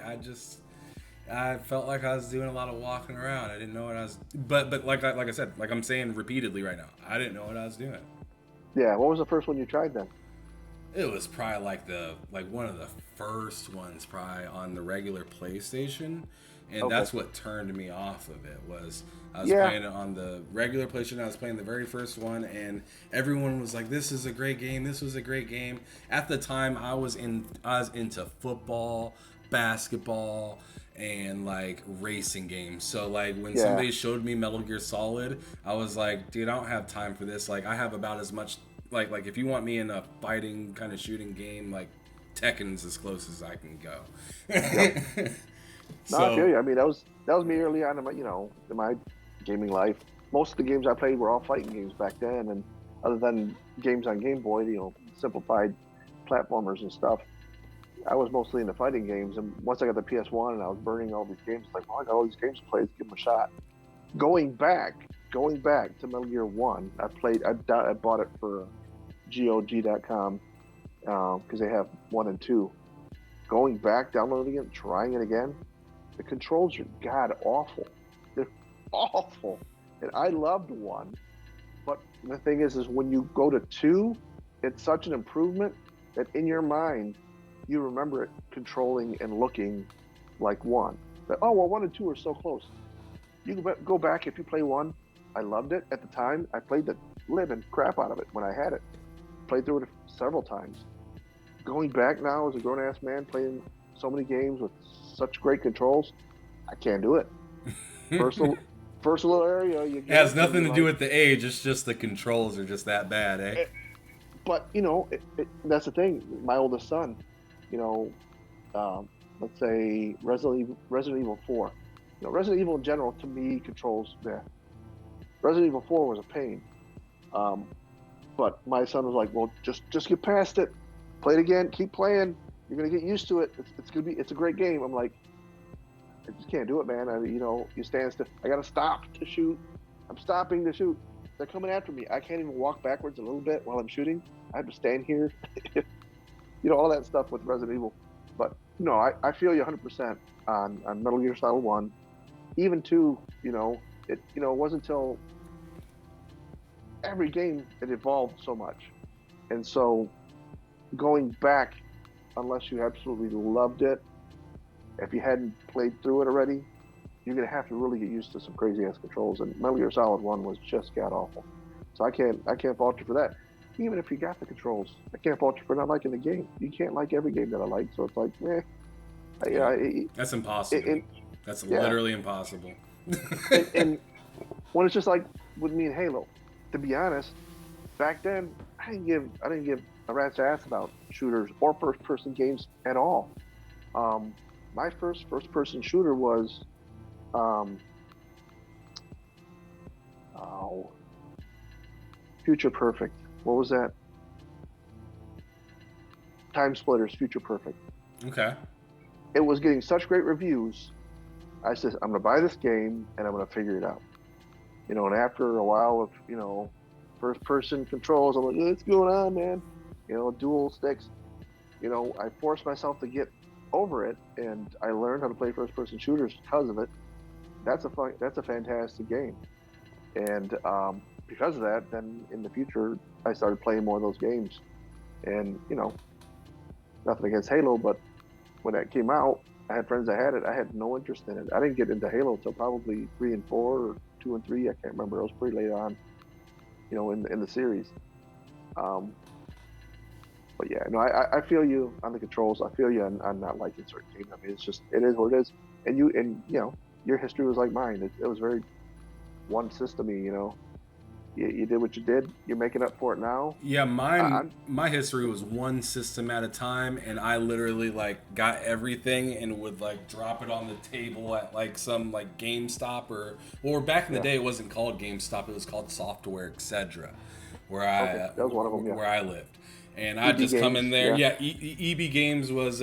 I felt like I was doing a lot of walking around. I didn't know what I was, but like I said, like I'm saying repeatedly right now, I didn't know what I was doing. Yeah, what was the first one you tried then? It was probably like one of the first ones probably on the regular PlayStation, and Okay. that's what turned me off of it. Was I was Yeah. playing it on the regular PlayStation. I was playing the very first one, and everyone was like, "This is a great game. This was a great game." At the time, I was into football, basketball, and like racing games. So like when Yeah. somebody showed me Metal Gear Solid, I was like, "Dude, I don't have time for this. Like I have about as much like if you want me in a fighting kind of shooting game, like Tekken's as close as I can Yep. go." No, I feel So you. I mean, that was me early on in my in my gaming life. Most of the games I played were all fighting games back then, and other than games on Game Boy, simplified platformers and stuff, I was mostly into fighting games. And once I got the PS1 and I was burning all these games, it's like, well, I got all these games to play. Let's give them a shot. Going back to Metal Gear One, I bought it for GOG.com because they have one and two. Going back, downloading it, trying it again, the controls are god awful. They're awful. And I loved one, but the thing is when you go to two, it's such an improvement that in your mind you remember it controlling and looking like one. That, oh well, one and two are so close. You can go back if you play one. I loved it at the time. I played the living crap out of it when I had it. Played through it several times. Going back now as a grown ass man playing so many games with such great controls, I can't do it. First, it first little area you get has into, and nothing you're to do like, with the age. It's just the controls are just that bad, eh? eh. But that's the thing. My oldest son, you know, um, let's say Resident Evil 4. Resident Evil in general to me controls. Yeah, Resident Evil 4 was a pain. Um, but my son was like, well, just get past it, play it again, keep playing. You're gonna get used to it. It's a great game. I'm like, I just can't do it, man. You stand still. I gotta stop to shoot. I'm stopping to shoot. They're coming after me. I can't even walk backwards a little bit while I'm shooting. I have to stand here. All that stuff with Resident Evil. But no, I feel you 100% on Metal Gear Solid 1. Even 2, it wasn't until every game it evolved so much. And so going back, unless you absolutely loved it, if you hadn't played through it already, you're gonna have to really get used to some crazy ass controls. And Metal Gear Solid 1 was just god awful. So I can't fault you for that. Even if you got the controls, I can't fault you for not liking the game. You can't like every game that I like, so it's like, Yeah, I, that's impossible. it, That's yeah. literally impossible. And when it's just like with me and Halo, to be honest, back then I didn't give a rat's ass about shooters or first person games at all. Um, my first person shooter was um, oh, Future Perfect. What was that? Time Splitters Future Perfect. Okay. It was getting such great reviews. I said, I'm gonna buy this game and I'm gonna figure it out. And after a while of first person controls, I'm like, what's going on, man? Dual sticks. I forced myself to get over it, and I learned how to play first person shooters because of it. That's a fantastic game, and because of that, then in the future I started playing more of those games. And nothing against Halo, but when that came out, I had friends that had it. I had no interest in it. I didn't get into Halo until probably 3 and 4 or 2 and 3. I can't remember. It was pretty late on, in the series. Um, but yeah, no, I feel you on the controls. I feel you on not liking certain games. I mean, it is what it is. And your history was like mine. It was very one system-y. You did what you did. You're making up for it now. Yeah, I'm my history was one system at a time, and I literally like got everything and would like drop it on the table at like some like GameStop or back in the yeah. day it wasn't called GameStop, it was called Software Etc. Okay, that was one of them. Yeah. Where I lived. And I'd EB just come in Games. there. Yeah. Yeah, EB Games was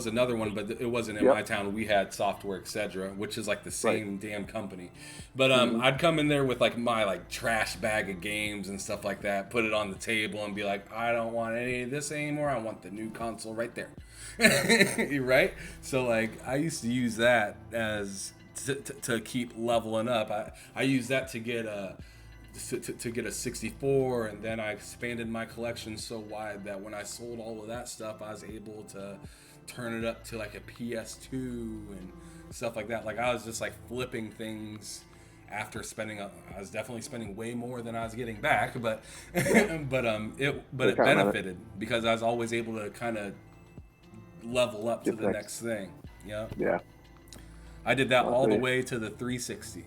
another one, but it wasn't in Yep. my town. We had Software Etc., which is like the Right. same damn company. But Hmm. I'd come in there with like my like trash bag of games and stuff like that, put it on the table, and be like, I don't want any of this anymore. I want the new console right there. Right? So like I used to use that as to keep leveling up. I use that to get to get a 64, and then I expanded my collection so wide that when I sold all of that stuff, I was able to turn it up to like a PS2 and stuff like that. Like I was just like flipping things after spending. I was definitely spending way more than I was getting back, but Yeah. it Counting on it. benefited because I was always able to kind of level up to Get the next. next thing. Yeah, Yeah. I did that I'll all tell the you. way to the 360.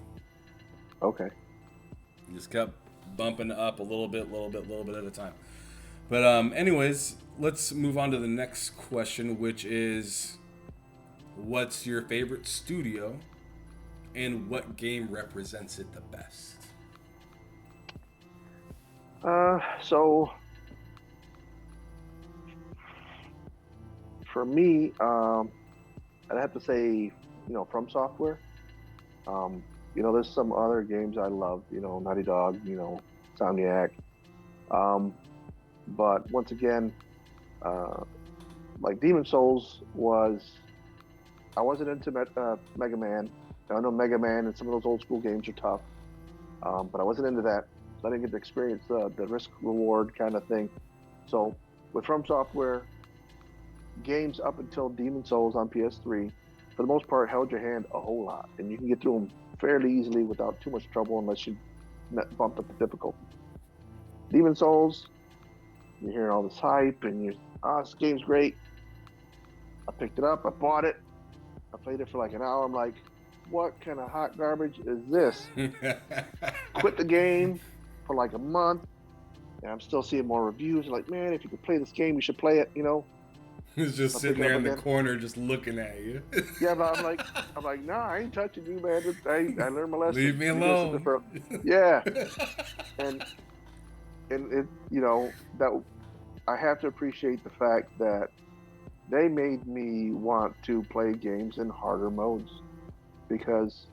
Okay. Just kept bumping up a little bit at a time. But anyways, let's move on to the next question, which is, what's your favorite studio, and what game represents it the best? So for me, I'd have to say, From Software. There's some other games I love, Naughty Dog, Insomniac. Um, but once again, uh, like Demon Souls I wasn't into Mega Man. Now, I know Mega Man and some of those old school games are tough, but I wasn't into that. So I didn't get to experience the risk reward kind of thing. So with From Software, games up until Demon Souls on PS3, for the most part, held your hand a whole lot, and you can get through them fairly easily without too much trouble unless you bumped up the difficulty. Demon Souls, you're hearing all this hype, and this game's great. I picked it up, I bought it, I played it for like an hour. I'm like, what kind of hot garbage is this? Quit the game for like a month, and I'm still seeing more reviews. Like, man, if you could play this game, you should play it. He's just So I pick sitting it there up in the again. corner, just looking at you. Yeah, but I'm like, nah, I ain't touching you, man. I learned my Leave lesson. me You're gonna sit there alone. for, yeah, and it, that I have to appreciate the fact that they made me want to play games in harder modes because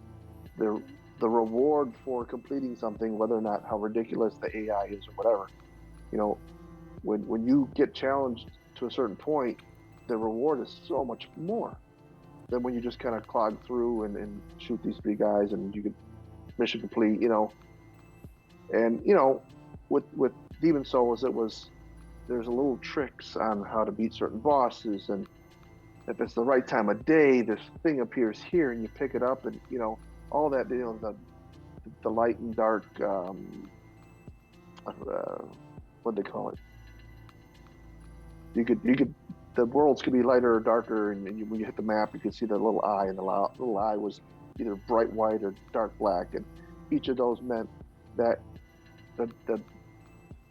the the reward for completing something, whether or not how ridiculous the AI is or whatever, you know, when you get challenged to a certain point, the reward is so much more than when you just kind of clog through and shoot these three guys and you get mission complete. And with Demon Souls, there's a little tricks on how to beat certain bosses, and if it's the right time of day, this thing appears here, and you pick it up, and all that. The light and dark. What do they call it? You could the worlds could be lighter or darker, and when you hit the map, you could see the little eye, and the little eye was either bright white or dark black, and each of those meant that the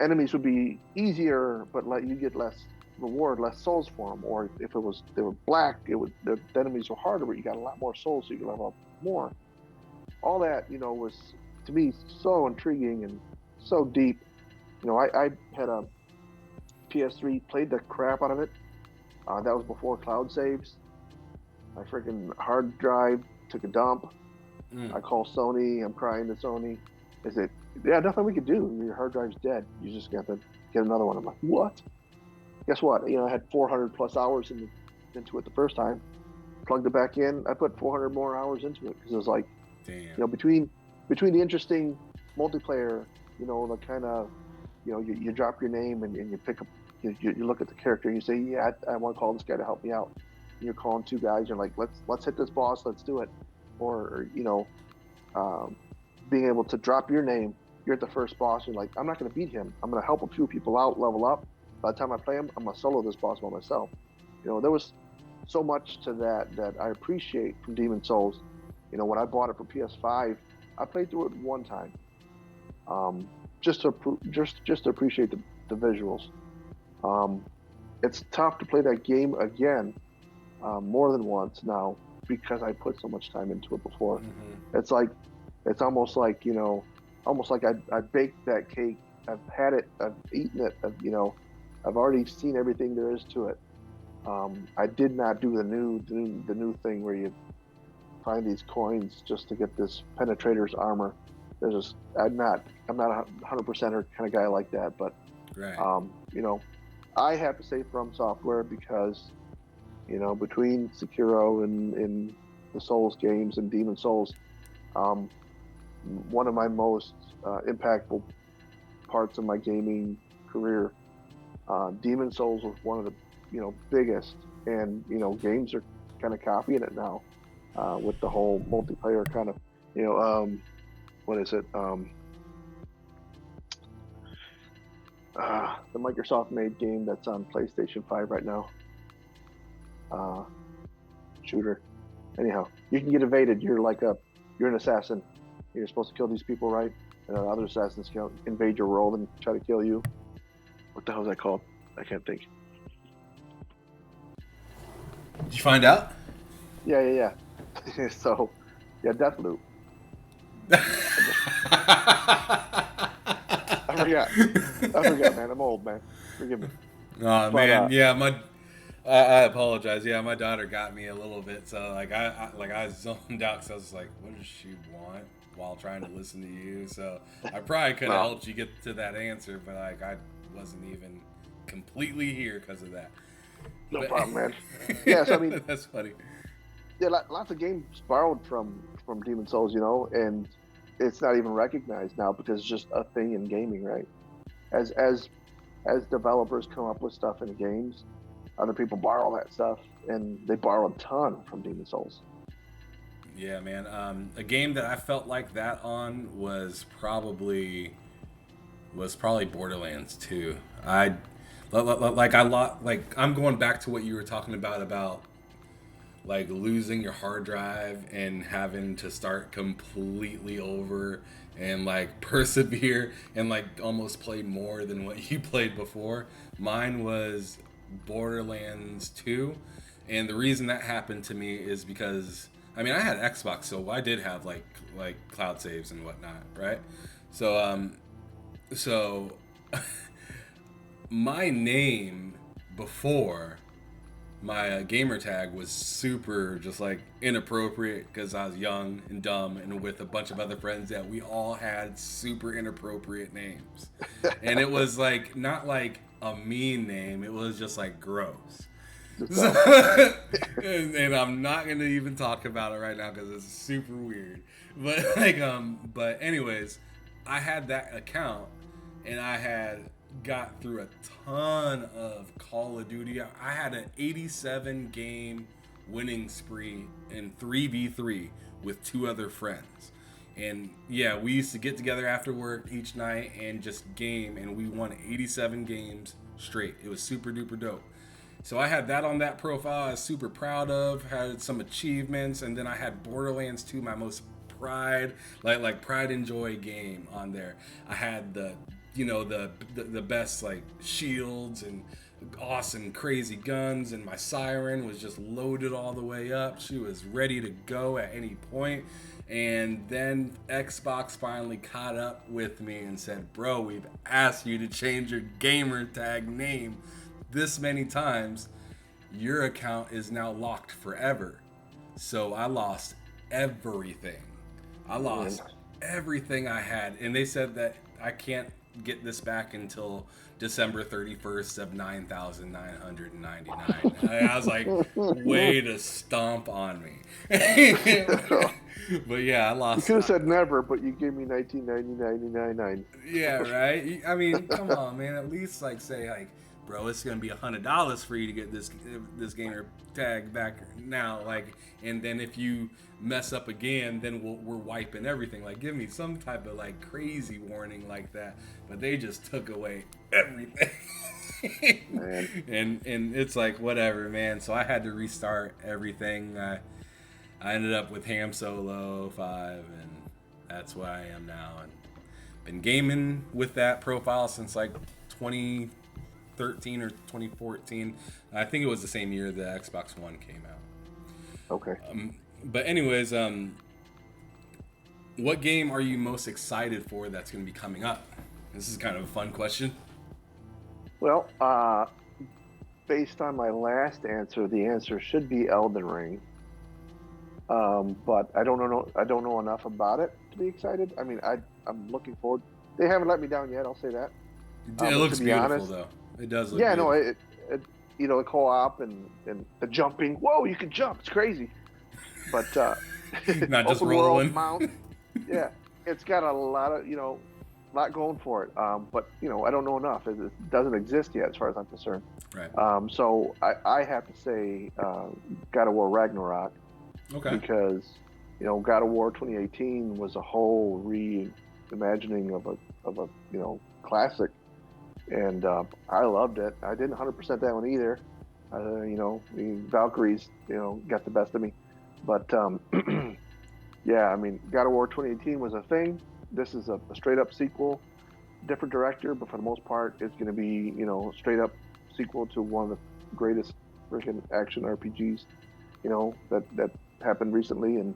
enemies would be easier, but you get less reward, less souls for them. Or if they were black, the enemies were harder, but you got a lot more souls, so you could level up more. All that was to me so intriguing and so deep. I had a PS3, played the crap out of it. That was before cloud saves. My freaking hard drive took a dump. Mm. I call Sony. I'm crying to Sony. Is it? Yeah, nothing we could do. Your hard drive's dead. You just got to get another one. I'm like, what? Guess what? I had 400 plus hours into it the first time. Plugged it back in. I put 400 more hours into it because it was like, Damn. between the interesting multiplayer, the kind of, you drop your name and you pick up, you look at the character and you say, yeah, I want to call this guy to help me out. And you're calling two guys. You're like, let's hit this boss. Let's do it. Or um, being able to drop your name. You're at the first boss. You're like, I'm not going to beat him. I'm going to help a few people out, level up. By the time I play him, I'm going to solo this boss by myself. There was so much to that I appreciate from Demon Souls. When I bought it for PS5, I played through it one time, just to appreciate the visuals. Um, it's tough to play that game again more than once now because I put so much time into it before. Mm-hmm. It's almost like I baked that cake. I've had it. I've eaten it. I've already seen everything there is to it. I did not do the new thing where you find these coins just to get this penetrator's armor. I'm not a 100% kind of guy like that, but Right. um, you know, I have to say From Software because between Sekiro and the Souls games and Demon Souls, um, one of my most impactful parts of my gaming career. Demon Souls was one of the biggest, and games are kind of copying it now with the whole multiplayer kind of you know what is it the Microsoft made game that's on PlayStation 5 right now, uh, shooter. Anyhow, you can get evaded. You're an assassin. You're supposed to kill these people, right? And other assassins invade your world and try to kill you. What the hell is that called? I can't think. Did you find out? Yeah. So, yeah, Deathloop. I forgot, man. I'm old, man. Forgive me. Oh But man, yeah, I apologize. Yeah, my daughter got me a little bit, so I zoned out because I was like, what does she want while trying to listen to you? So I probably could have no, helped you get to that answer, but like I wasn't even completely here because of that. no But problem, man. Yeah, so I mean, that's funny. yeah, lots of games borrowed from Demon Souls, and it's not even recognized now because it's just a thing in gaming, right? As developers come up with stuff in games, other people borrow that stuff, and they borrow a ton from Demon Souls. Yeah, man. A game that I felt like that on was probably Borderlands 2. I'm going back to what you were talking about like losing your hard drive and having to start completely over and like persevere and like almost play more than what you played before. Mine was Borderlands 2, and the reason that happened to me is because I mean I had Xbox, so I did have like cloud saves and whatnot, right? So my name before my gamer tag was super just like inappropriate because I was young and dumb and with a bunch of other friends that we all had super inappropriate names. And it was like not like a mean name, it was just like gross. So, and I'm not gonna even talk about it right now because it's super weird. But but anyways, I had that account and I had got through a ton of Call of Duty. I had an 87 game winning spree in 3v3 with two other friends. And yeah, we used to get together after work each night and just game, and we won 87 games straight. It was super duper dope. So I had that on that profile I was super proud of, had some achievements, and then I had Borderlands 2, my most pride and joy game on there. I had the best like shields and awesome crazy guns, and my siren was just loaded all the way up. She was ready to go at any point. And then Xbox finally caught up with me and said, bro, we've asked you to change your gamer tag name this many times. Your account is now locked forever. So I lost everything. I lost everything I had. And they said that I can't get this back until December 31st of 9,999. I was like, way to stomp on me. But yeah, I You lost. could have said never, but you gave me 1999. Yeah, right. I mean, come on, man. At least like say like, bro, it's gonna be $100 for you to get this gamer tag back now. Like, and then if you mess up again, then we're wiping everything. Like, give me some type of like crazy warning like that. But they just took away everything. and it's like whatever, man. So I had to restart everything. I ended up with Ham Solo 5, and that's where I am now. And been gaming with that profile since like 2013 or 2014. I think it was the same year the Xbox One came out. Okay. But anyways, what game are you most excited for that's going to be coming up? This is kind of a fun question. Well, based on my last answer, the answer should be Elden Ring. But I don't know. I don't know enough about it to be excited. I mean, I'm looking forward. They haven't let me down yet. I'll say that. It But looks to be beautiful, honest, though. It does look yeah, no, beautiful. it the co-op and the jumping. Whoa, you can jump! It's crazy. But Not just open world rolling. mount. Yeah. it's got a lot of lot going for it. But I don't know enough. It doesn't exist yet, as far as I'm concerned. Right. So I have to say God of War Ragnarok, Okay. because God of War 2018 was a whole reimagining of a classic, and I loved it. I didn't 100% that one either. The Valkyries got the best of me, but yeah, I mean, God of War 2018 was a thing. This is a straight up sequel, different director, but for the most part, it's going to be straight up sequel to one of the greatest freaking action RPGs that happened recently. And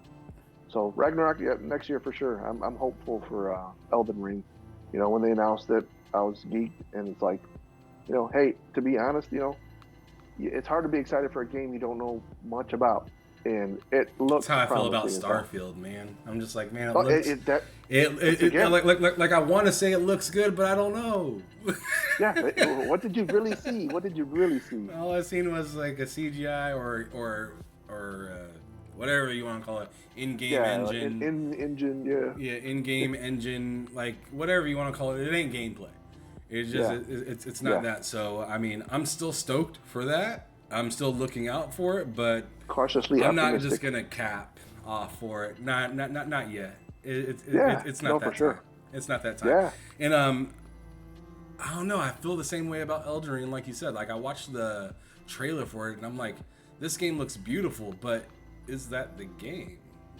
so Ragnarok, yeah, next year for sure. I'm hopeful for Elden Ring. When they announced it, I was geeked, and it's like, hey, to be honest, it's hard to be excited for a game you don't know much about, and it That's looks how I feel about promising as hell. Starfield, man. I'm just like, man, it Oh, looks. it's again, Like I want to say it looks good, but I don't know. yeah. What did you really see? What did you really see? All I seen was like a CGI or whatever you want to call it, in-game Yeah, like engine. in engine, yeah, Yeah, in-game engine, like whatever you want to call it. It ain't gameplay. It's just yeah, it's not yeah. that. So I mean, I'm still stoked for that. I'm still looking out for it, but Cautiously I'm not just optimistic. gonna cap off for it. Not yet. Yeah, It's no, not for that time. sure. It's not that time. Yeah, And I don't know. I feel the same way about Elden Ring, like you said. Like I watched the trailer for it, and I'm like, this game looks beautiful, but is that the game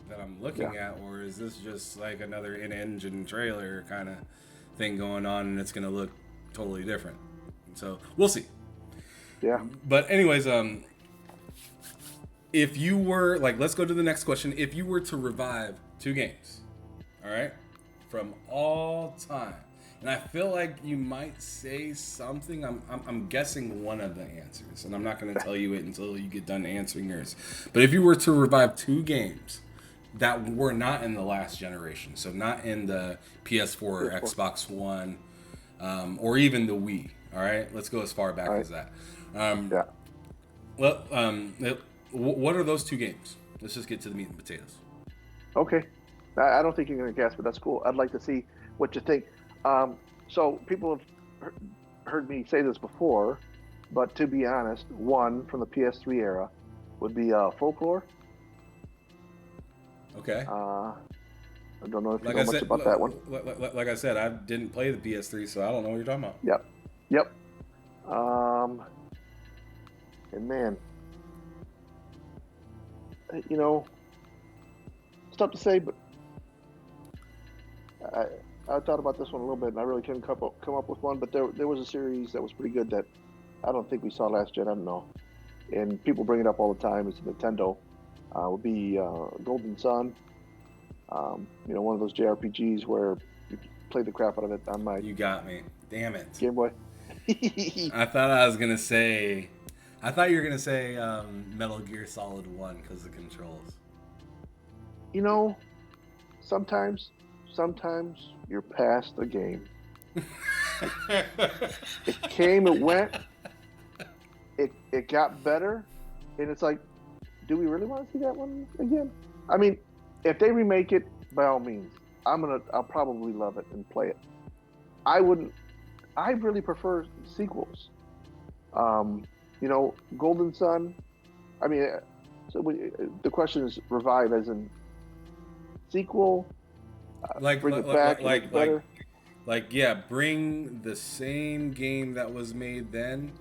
that I'm yeah, looking at, or is this just like another in-engine trailer kind of thing going on, and it's gonna look totally different? So we'll see. yeah. But anyways, if you were like, let's go to the next question. If you were to revive two games, all right, from all time, and I feel like you might say something. I'm guessing one of the answers, and I'm not going to tell you it until you get done answering yours. But if you were to revive two games that were not in the last generation, so not in the PS4 or PS4. Xbox One, or even the Wii, all right, let's go as far back All right. as that. Um, Yeah. well, what are those two games? Let's just get to the meat and potatoes. Okay. I don't think you're gonna guess, but that's cool. I'd like to see what you think. So people have heard me say this before, but to be honest, one from the PS3 era would be Folklore. Okay. I don't know if you Like know I much said, about that one. like I said, I didn't play the PS3, so I don't know what you're talking about. Yep. Yep. Um, and man, it's tough to say, but I, I thought about this one a little bit, and I really couldn't come up with one. But there was a series that was pretty good that I don't think we saw last gen. I don't know, and people bring it up all the time. It's Nintendo. Would be Golden Sun. One of those JRPGs where you play the crap out of it on my You got me. Damn it. Game Boy. I thought I was gonna say. I thought you were gonna say Metal Gear Solid 1 because of the controls. you know, sometimes you're past the game. It came, it went, it got better, and it's like, do we really want to see that one again? I mean, if they remake it, by all means, I'll probably love it and play it. I wouldn't. I really prefer sequels. Um, Golden Sun. I mean, the question is revive as in sequel, like, bring like, it back, like, and make like, it like, better. like, yeah, bring the same game that was made then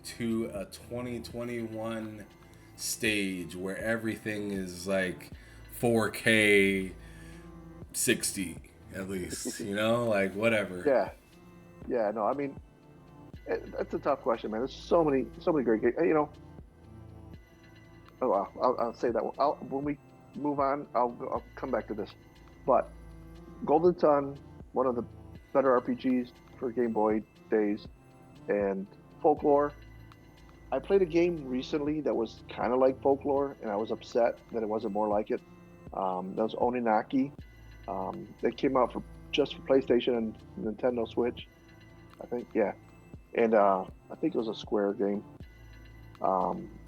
to a 2021 stage where everything is like 4K 60 at least, like whatever. Yeah, yeah. No, I mean, that's a tough question, man. There's so many great games. Oh, well, I'll say that one. When we move on, I'll come back to this. But Golden Sun, one of the better RPGs for Game Boy days, and Folklore. I played a game recently that was kind of like Folklore, and I was upset that it wasn't more like it. That was Oninaki. That came out just for PlayStation and Nintendo Switch, I think. Yeah, and I think it was a Square game.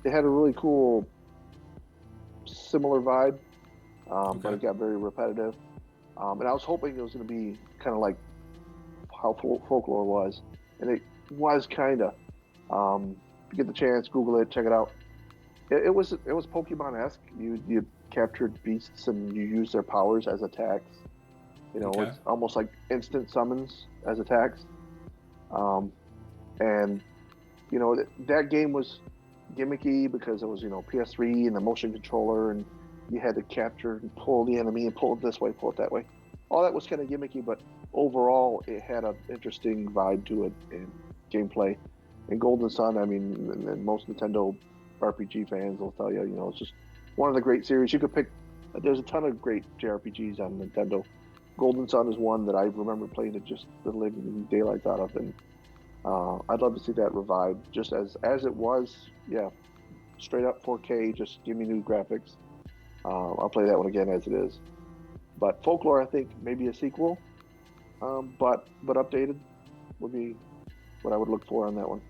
It had a really cool, similar vibe, but Okay. it got very repetitive. And I was hoping it was going to be kind of like how folklore was, and it was kind of. If you get the chance, Google it, check it out. It was Pokemon-esque. You captured beasts and you used their powers as attacks. Okay. It's almost like instant summons as attacks. Um, and that game was gimmicky because it was PS3 and the motion controller, and you had to capture and pull the enemy and pull it this way, pull it that way. All that was kind of gimmicky, but overall it had an interesting vibe to it and gameplay. And Golden Sun, I mean, and most Nintendo RPG fans will tell you, it's just one of the great series. You could pick. There's a ton of great JRPGs on Nintendo. Golden Sun is one that I remember playing it just the living daylights out of, and I'd love to see that revived, just as it was. Yeah, straight up 4K. Just give me new graphics. I'll play that one again as it is. But Folklore, I think maybe a sequel, but updated would be what I would look for on that one.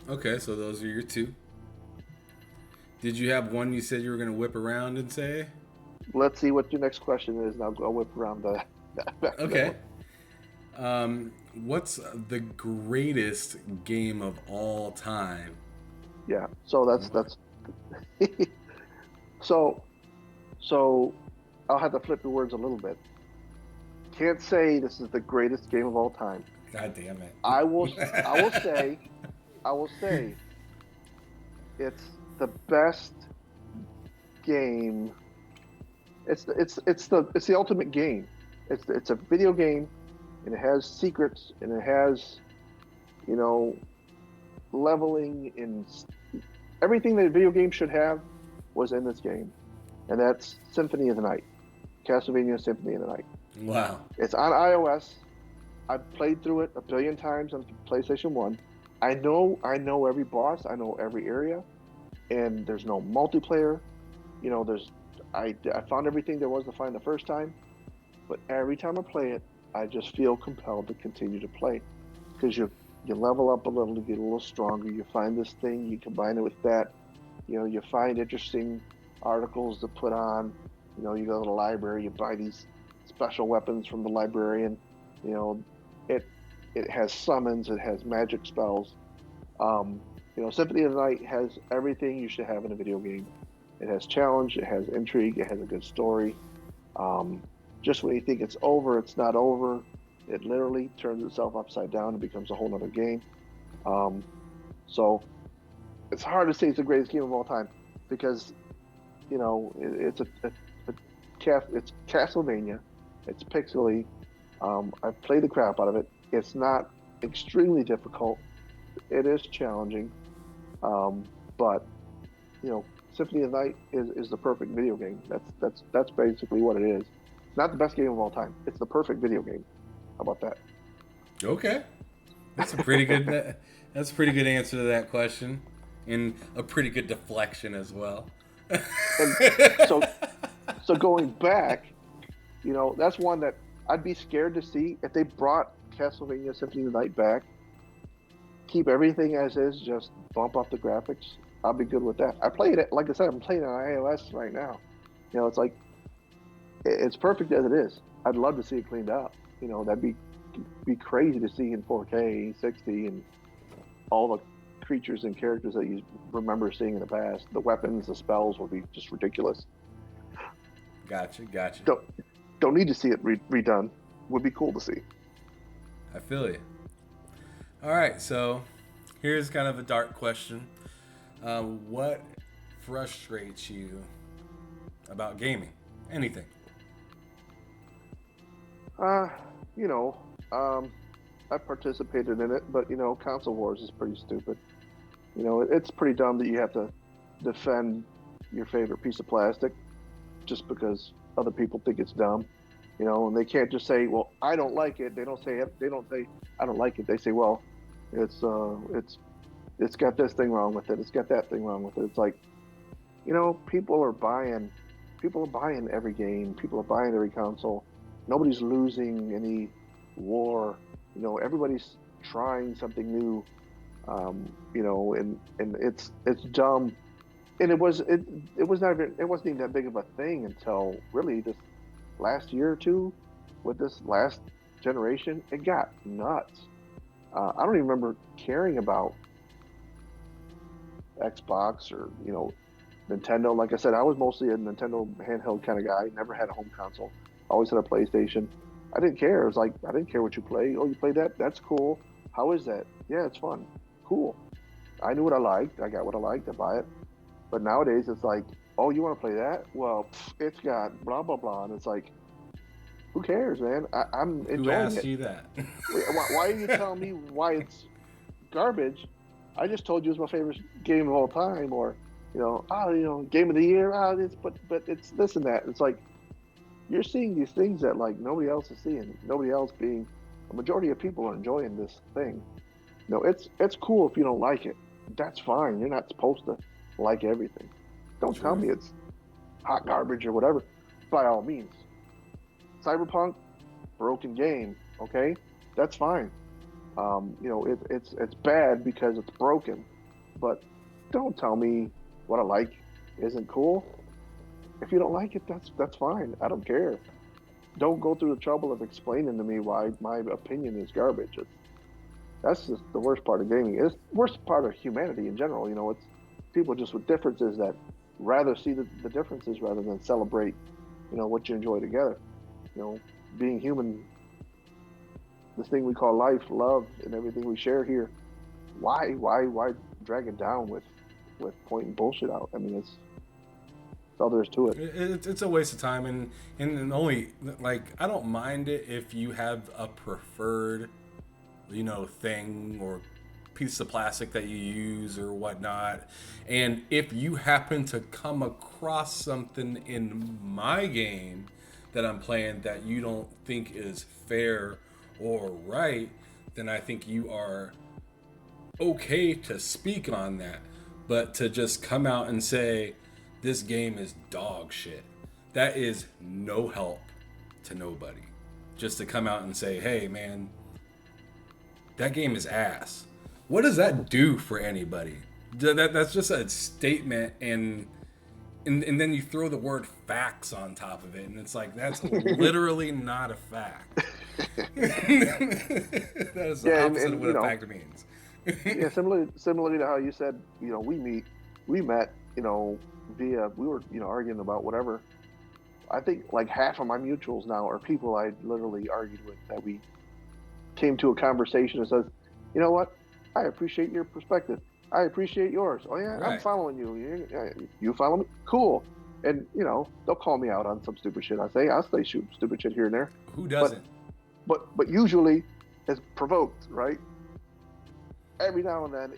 Okay, so those are your two. Did you have one you said you were going to whip around and say? Let's see what your next question is, and I'll whip around the back to that Okay. one. What's the greatest game of all time? Yeah. So And why? that's so so I'll have to flip the words a little bit. Can't say this is the greatest game of all time. God damn it. I will I will say I will say it's the best game. It's the ultimate game. It's a video game, and it has secrets, and it has you know leveling, and everything that a video game should have was in this game, and that's Symphony of the Night, Castlevania Symphony of the Night. Wow. It's on iOS. I've played through it a billion times on PlayStation One. I know every boss. I know every area, and there's no multiplayer. There's I found everything there was to find the first time, but every time I play it, I just feel compelled to continue to play because you level up a little, you get a little stronger. You find this thing, you combine it with that. You find interesting articles to put on. You go to the library, you buy these special weapons from the librarian. You know, it it has summons, it has magic spells. Symphony of the Night has everything you should have in a video game. It has challenge, it has intrigue, it has a good story. Um, just when you think it's over, it's not over. It literally turns itself upside down and becomes a whole other game. Um, so it's hard to say it's the greatest game of all time because it's it's Castlevania. It's pixely. I've played the crap out of it. It's not extremely difficult. It is challenging, but you know, Symphony of the Night is the perfect video game. That's basically what it is. It's not the best game of all time. It's the perfect video game. How about Okay. That's a pretty good. that? That's a pretty good answer to that question, and a pretty good deflection as well. And so going back, that's one that I'd be scared to see if they brought Castlevania Symphony of the Night back. Keep everything as is, just bump up the graphics. I'll be good with that. I played it, like I said, I'm playing it on iOS right now. It's like it's perfect as it is. I'd love to see it cleaned up. That'd be crazy to see in 4K, 60, and all the creatures and characters that you remember seeing in the past. The weapons, the spells will be just ridiculous. Gotcha. Don't don't need to see it redone. Would be cool to see. I feel you. All right, so here's kind of a dark question. What frustrates you about gaming? Anything? Uh, you know, I participated in it, but console wars is pretty stupid. It's pretty dumb that you have to defend your favorite piece of plastic just because other people think it's dumb. And they can't just say, "Well, I don't like it." They don't say it. They don't say, "I don't like it." They say, "Well, it's it's got this thing wrong with it. It's got that thing wrong with it." It's like, people are buying every game. People are buying every console. Nobody's losing any war. Everybody's trying something new. And it's dumb. And it wasn't even that big of a thing until really this last year or two. with this last generation, it got nuts. I don't even remember caring about Xbox or Nintendo. Like I said, I was mostly a Nintendo handheld kind of guy. Never had a home console. Always had a PlayStation. I didn't care. It was like I didn't care what you play. Oh, you play that? That's cool. How is that? Yeah, it's fun. Cool. I knew what I liked. I got what I liked. I buy it. But nowadays, it's like, oh, you want to play that? Well, it's got blah blah blah, and it's like, who cares, man? I'm Who enjoying asked it. you that? Why are you telling me why it's garbage? I just told you it's my favorite game of all time, or game of the year. It's but it's this and that. It's like you're seeing these things that like nobody else is seeing. Nobody else being a majority of people are enjoying this thing. It's cool if you don't like it. That's fine. You're not supposed to like everything. Don't tell me Truth. it's hot garbage or whatever. By all means, Cyberpunk, broken game. Okay, that's fine. It's bad because it's broken, but don't tell me what I like isn't cool. If you don't like it, that's fine. I don't care. Don't go through the trouble of explaining to me why my opinion is garbage. That's just the worst part of gaming. It's the worst part of humanity in general. It's people just with differences that rather see the differences rather than celebrate, what you enjoy together. You know, being human, this thing we call life, love, and everything we share here. Why drag it down with pointing bullshit out? I mean, it's all there is to it. It's a waste of time, and only like I don't mind it if you have a preferred, thing or piece of plastic that you use or whatnot, and if you happen to come across something in my game that I'm playing that you don't think is fair or right, then I think you are okay to speak on that. But to just come out and say this game is dog shit, that is no help to nobody. Just to come out and say, hey man, that game is ass. What does that do for anybody? That's just a statement, and then you throw the word facts on top of it, and it's like that's literally not a fact. That is the Yeah, opposite of and what a fact means. yeah, similarly to how you said, we met, via we were, arguing about whatever. I think like half of my mutuals now are people I literally argued with that we came to a conversation that says, you know what, I appreciate your perspective. I appreciate yours. Oh yeah, I'm Right. following you. You follow me? Cool. And they'll call me out on some stupid shit I say. I'll say stupid shit here and there. Who But doesn't? but usually it's provoked, right? Every now and then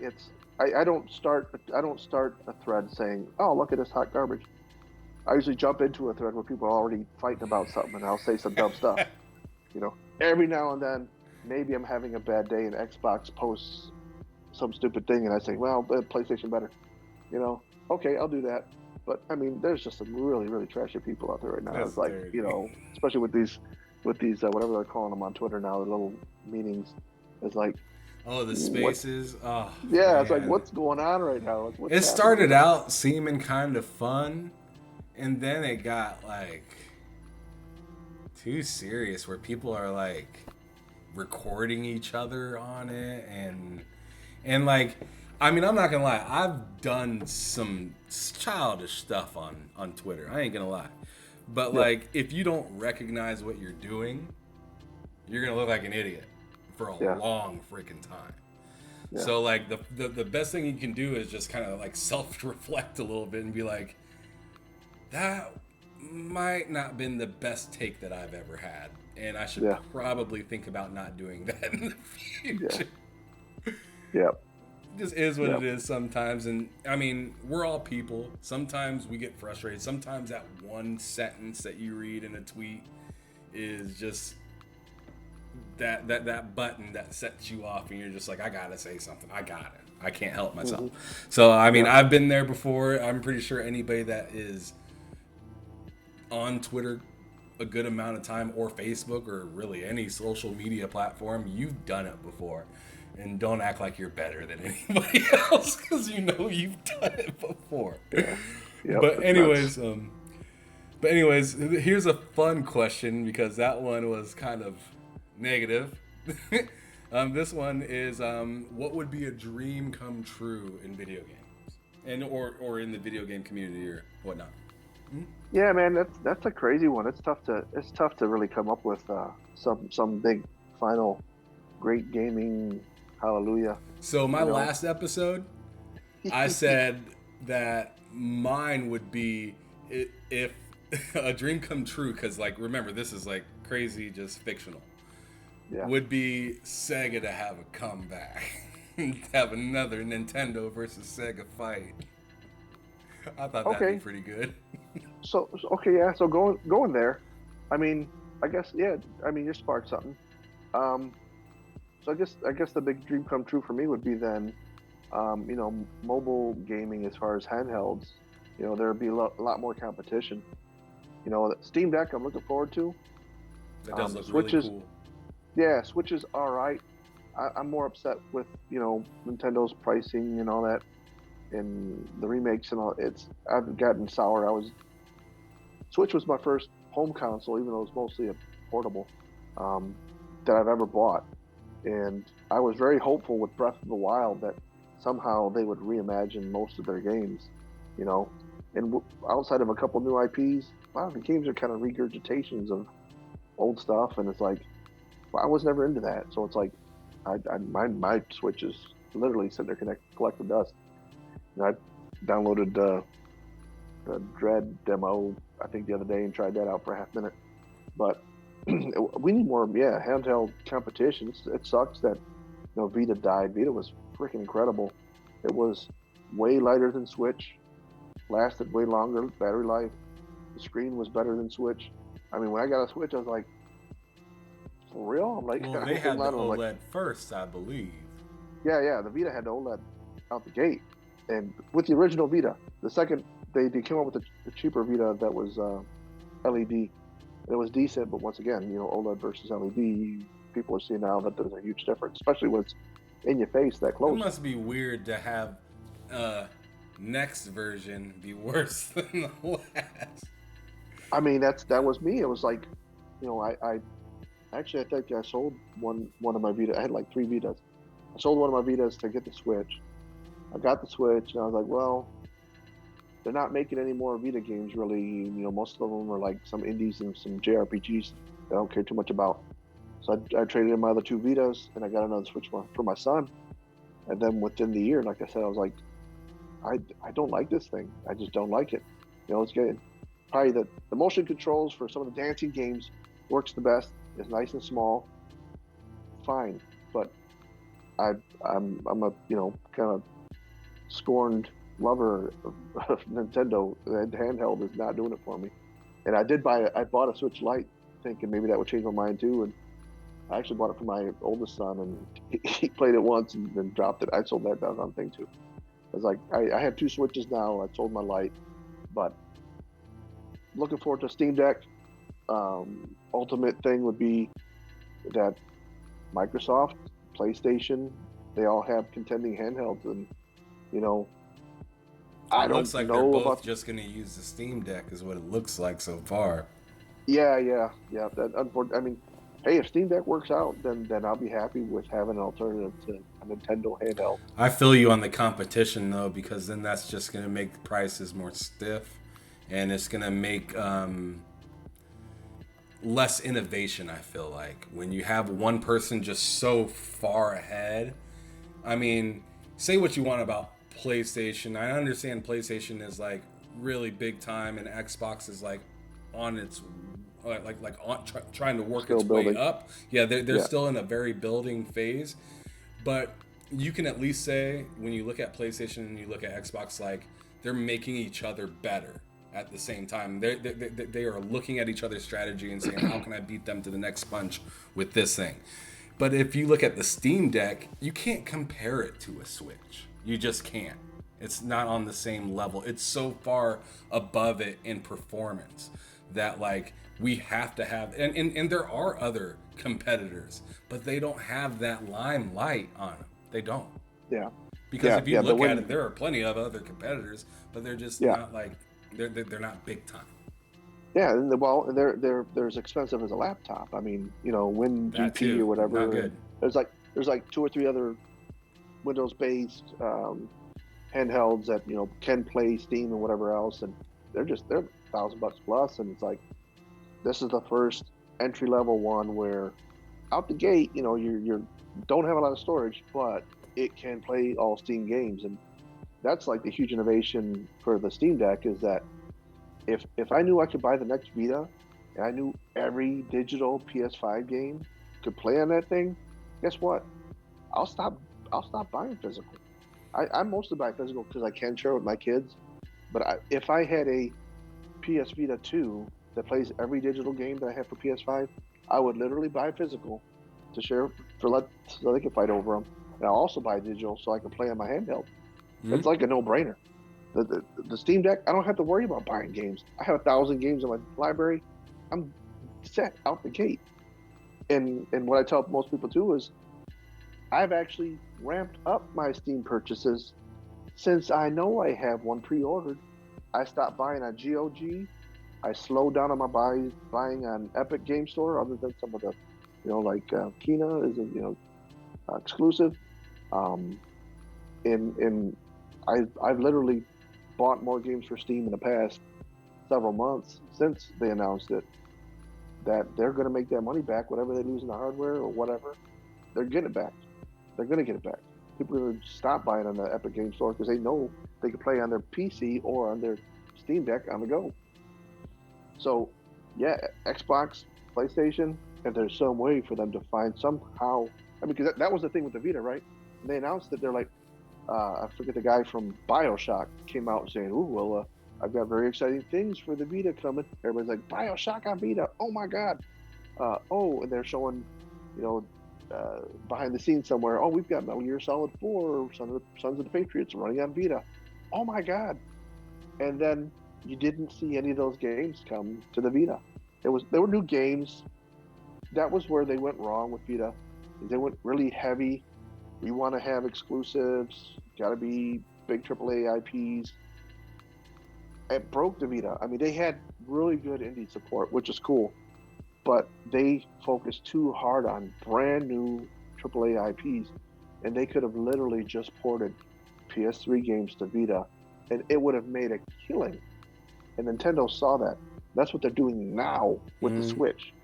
I don't start a thread saying, oh, look at this hot garbage. I usually jump into a thread where people are already fighting about something and I'll say some dumb stuff. Every now and then maybe I'm having a bad day and Xbox posts some stupid thing and I say, well, PlayStation better. You know, okay, I'll do that. But I mean, there's just some really, really trashy people out there right now. That's It's like, dirty. especially with these whatever they're calling them on Twitter now, the little meetings. It's like, Oh, the what? spaces. Oh Yeah, it's like, man. what's going on right now? What's It happening started here? out seeming kind of fun, and then it got like too serious where people are like recording each other on it and like I mean I'm not gonna lie, I've done some childish stuff on Twitter. I ain't gonna lie. But Yeah, like if you don't recognize what you're doing, you're gonna look like an idiot for a yeah, long freaking time. yeah, So like the best thing you can do is just kind of like self-reflect a little bit and be like, that might not been the best take that I've ever had, and I should yeah, probably think about not doing that in the yeah, future. yeah, Just is what yeah. it is sometimes, and I mean we're all people. Sometimes we get frustrated. Sometimes that one sentence that you read in a tweet is just that button that sets you off, and you're just like, I gotta say something. I got it. I can't help myself. Hmm. So I mean, Yeah, I've been there before. I'm pretty sure anybody that is on Twitter a good amount of time or Facebook or really any social media platform, you've done it before. And don't act like you're better than anybody else because you know you've done it before. yeah, yep. But It's nuts. anyways, But anyways, here's a fun question because that one was kind of negative. This one is, what would be a dream come true in video games, and or in the video game community or whatnot? Yeah, man, that's a crazy one. It's tough to really come up with some big final great gaming hallelujah. So my You know, last episode, I said that mine would be if a dream come true, because like remember this is like crazy, just fictional. yeah. Would be Sega to have a comeback, have another Nintendo versus Sega fight. I thought that'd be Okay, pretty good. okay, yeah. So going there, I mean, I guess yeah. I mean, you sparked something. Um, so I guess the big dream come true for me would be then, mobile gaming as far as handhelds. There'd be a lot more competition. Steam Deck I'm looking forward to. That does look really Switches, cool. yeah, Switches all right. I'm more upset with Nintendo's pricing and all that, and the remakes and all. I've gotten sour. Switch was my first home console, even though it was mostly a portable, um, that I've ever bought, and I was very hopeful with Breath of the Wild that somehow they would reimagine most of their games, you know, and outside of a couple new IPs, wow, the games are kind of regurgitations of old stuff, and it's like, well, I was never into that, so it's like, my Switch is literally sitting there collecting dust. And I downloaded the Dread demo, I think, the other day and tried that out for a half minute. But we need more, yeah, handheld competitions. It sucks that Vita died. Vita was freaking incredible. It was way lighter than Switch, lasted way longer battery life. The screen was better than Switch. I mean, when I got a Switch, I was like, for real? I'm like, Well, I they was in had the line and I'm like, OLED first, I believe. yeah, yeah. The Vita had the OLED out the gate, and with the original Vita, the second they came up with the cheaper Vita that was LED, and it was decent. But once again, OLED versus LED, people are seeing now that there's a huge difference, especially when it's in your face that It close. must be weird to have next version be worse than the last. I mean, that was me. It was like, I actually, I think I sold one of my Vita. I had like three Vitas. I sold one of my Vitas to get the Switch. I got the Switch, and I was like, well, they're not making any more Vita games really. Most of them are like some indies and some JRPGs I don't care too much about. So I traded in my other two Vitas, and I got another Switch for my son. And then within the year, like I said, I was like, I don't like this thing. I just don't like it. It's good. Probably the motion controls for some of the dancing games works the best. It's nice and small, fine. But I I'm a kind of scorned lover of Nintendo. The handheld is not doing it for me. And I bought a Switch Lite thinking maybe that would change my mind too. And I actually bought it for my oldest son, and he played it once and then dropped it. I sold that doggone thing too. I was like, I have two Switches now. I sold my Lite, but looking forward to Steam Deck. Ultimate thing would be that Microsoft, PlayStation, they all have contending handhelds, and you know, I It looks don't like they're know both about. just going to use the Steam Deck, is what it looks like so far. Yeah, yeah, yeah. That unfortunately, I mean, hey, if Steam Deck works out, then I'll be happy with having an alternative to a Nintendo handheld. I feel you on the competition though, because then that's just going to make the prices more stiff, and it's going to make less innovation. I feel like when you have one person just so far ahead. I mean, say what you want about PlayStation. I understand PlayStation is like really big time, and Xbox is like on its trying to work Still its way building. up. Yeah, they're Yeah, still in a very building phase, but you can at least say when you look at PlayStation and you look at Xbox, like they're making each other better at the same time. They are looking at each other's strategy and saying, how can I beat them to the next punch with this thing? But if you look at the Steam Deck, you can't compare it to a Switch. You just can't. It's not on the same level. It's so far above it in performance that like we have to have and there are other competitors, but they don't have that limelight on them. They don't. yeah, Because yeah, if you yeah. The look at when it, there are plenty of other competitors, but they're just Yeah, not like they're not big time. Yeah, and they're as expensive as a laptop. I mean, That WinGP too, or not whatever, and good. there's like two or three other Windows-based handhelds that can play Steam and whatever else, and they're $1,000 plus, and it's like this is the first entry level one where out the gate, you're don't have a lot of storage, but it can play all Steam games, and that's like the huge innovation for the Steam Deck is that if I knew I could buy the next Vita and I knew every digital PS5 game could play on that thing, guess what? I'll stop I'll stop buying physical. I mostly buy physical because I can share with my kids. But if I had a PS Vita 2 that plays every digital game that I have for PS5, I would literally buy physical to share so they can fight over them. And I'll also buy digital so I can play on my handheld. Hmm. It's like a no-brainer. The Steam Deck, I don't have to worry about buying games. I have 1,000 games in my library. I'm set out the gate. And what I tell most people too is I've actually ramped up my Steam purchases since I know I have one pre-ordered. I stopped buying on GOG. I slowed down on my buying on Epic Game Store, other than some of the, like Kina is a exclusive. Um, and I've literally bought more games for Steam in the past several months since they announced it that they're going to make that money back, whatever they lose in the hardware or whatever. They're getting it back. They're going to get it back. People are going to stop buying on the Epic Game Store because they know they can play on their PC or on their Steam Deck on the go. So, yeah, Xbox, PlayStation, if there's some way for them to find somehow, I mean, because that was the thing with the Vita, right? When they announced that they're like, I forget the guy from BioShock came out saying, "Ooh, well, I've got very exciting things for the Vita coming." Everybody's like, "BioShock on Vita! Oh my God!" And they're showing, you know, behind the scenes somewhere. Oh, we've got Metal Gear Solid 4, Sons of the Patriots running on Vita. Oh my God! And then you didn't see any of those games come to the Vita. There were new games. That was where they went wrong with Vita. They went really heavy. We want to have exclusives. Got to be big AAA IPs. It broke the Vita. I mean, they had really good indie support, which is cool, but they focused too hard on brand new AAA IPs, and they could have literally just ported PS3 games to Vita, and it would have made a killing. And Nintendo saw that. That's what they're doing now with the Hmm. Switch.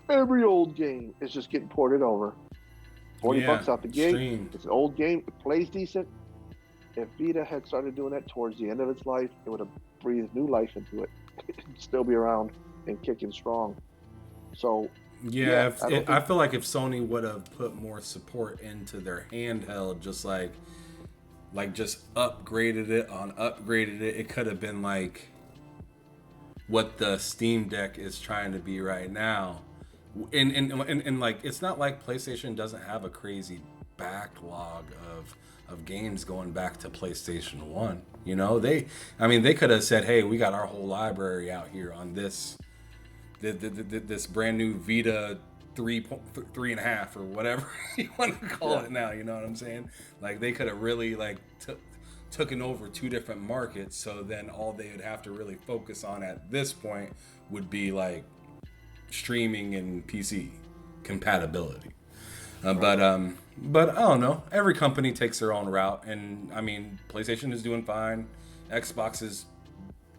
Every old game is just getting ported over. 40 Yeah, bucks out the gate. streamed. It's an old game. It plays decent. If Vita had started doing that towards the end of its life, it would have breathed new life into it. It'd still be around and kicking strong. So, Yeah, yeah, I don't I think. feel like if Sony would have put more support into their handheld, just upgraded it, it could have been like what the Steam Deck is trying to be right now. And like it's not like PlayStation doesn't have a crazy backlog of games going back to PlayStation 1. You know, they could have said, "Hey, we got our whole library out here on this brand new Vita 3.3.5 or whatever you want to call Yeah, it now." You know what I'm saying? Like they could have really like taken over two different markets. So then all they would have to really focus on at this point would be like streaming and PC compatibility. right. But I don't know. Every company takes their own route, and I mean, PlayStation is doing fine. Xbox is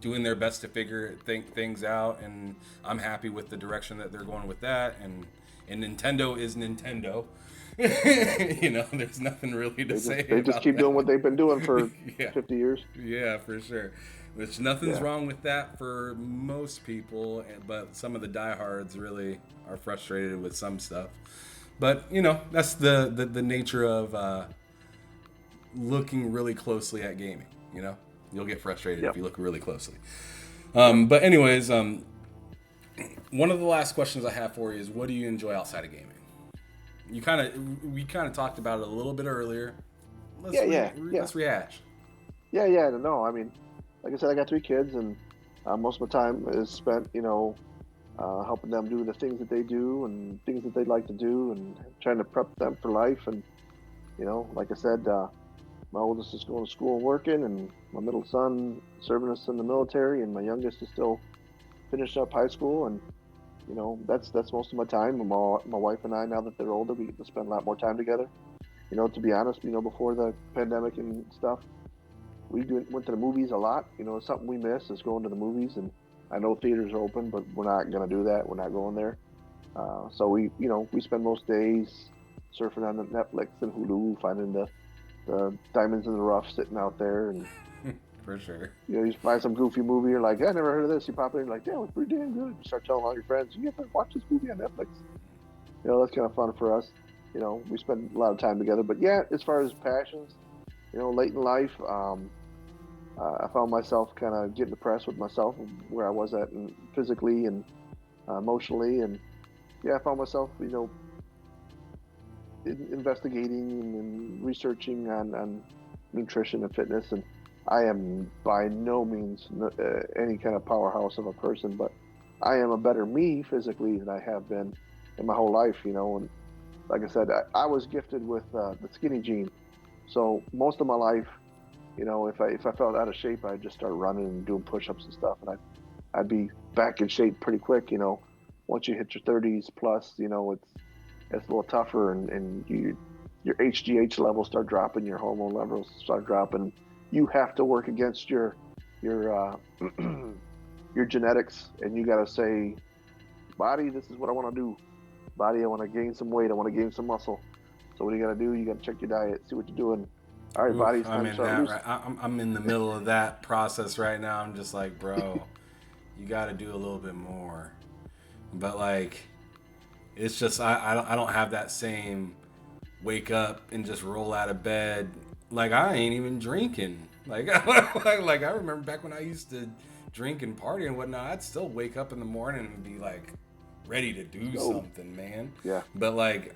doing their best to things out, and I'm happy with the direction that they're going with that. And Nintendo is Nintendo. There's nothing really to say They just about keep that. doing what they've been doing for Yeah, 50 years. yeah, for sure. Which nothing's Yeah, wrong with that for most people, but some of the diehards really are frustrated with some stuff. But that's the nature of looking really closely at gaming. You'll get frustrated if yep, you look really closely. yep. But anyways, one of the last questions I have for you is, what do you enjoy outside of gaming? We kind of talked about it a little bit earlier. Yeah, yeah, yeah, Let's rehash. yeah, yeah. No, I mean, like I said, I got three kids, and most of my time is spent, helping them do the things that they do and things that they like to do, and trying to prep them for life. And like I said, my oldest is going to school and working, and my middle son serving us in the military, and my youngest is still finished up high school, and that's most of my time. My wife and I, now that they're older, we get to spend a lot more time together. To be honest, before the pandemic and stuff, went to the movies a lot. Something we miss is going to the movies, and I know theaters are open, but we're not gonna do that. We're not going there. So we spend most days surfing on the Netflix and Hulu, finding the diamonds in the rough sitting out there, and For sure. you find some goofy movie. You're like, I never heard of this. You pop in, you're like, damn, it's pretty damn good. You start telling all your friends, you ever watch this movie on Netflix? That's kind of fun for us. We spend a lot of time together. But yeah, as far as passions, late in life, I found myself kind of getting depressed with myself, where I was at, and physically and emotionally, and yeah, I found myself, investigating and researching on nutrition and fitness. And I am by no means any kind of powerhouse of a person, but I am a better me physically than I have been in my whole life. And like I said, I was gifted with the skinny gene. So most of my life, if I felt out of shape, I'd just start running and doing push-ups and stuff, and I'd be back in shape pretty quick. Once you hit your 30s plus, it's a little tougher, and your HGH levels start dropping, your hormone levels start dropping. You have to work against your your genetics, and you got to say, body, this is what I want to do. Body, I want to gain some weight. I want to gain some muscle. So what do you got to do? You got to check your diet, see what you're doing. All right, body, Oof, it's I'm time to in start that losing. right. I'm in the middle of that process right now. I'm just like, bro, you got to do a little bit more. But like, it's just I don't have that same wake up and just roll out of bed. Like I ain't even drinking. Like like I remember back when I used to drink and party and whatnot. I'd still wake up in the morning and be like ready to Let's do go. something, man. Yeah, But like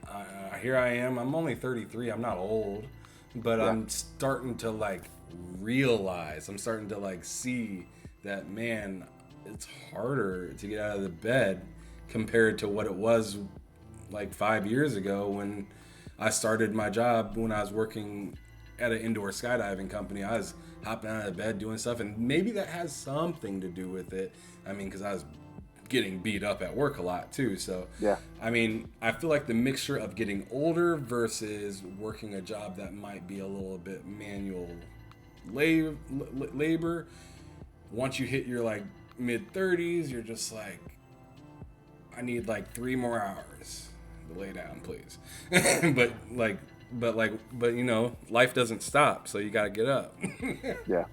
here I am. I'm only 33. I'm not old, but yeah, I'm starting to like realize. I'm starting to like see that, man, it's harder to get out of the bed compared to what it was like 5 years ago when I started my job when I was working at an indoor skydiving company. I was hopping out of bed doing stuff, and maybe that has something to do with it. I mean, because I was getting beat up at work a lot too. So, yeah. I mean, I feel like the mixture of getting older versus working a job that might be a little bit manual labor. Once you hit your like mid 30s, you're just like, I need like 3 more hours to lay down, please. but like, but life doesn't stop, so you gotta get up. Yeah.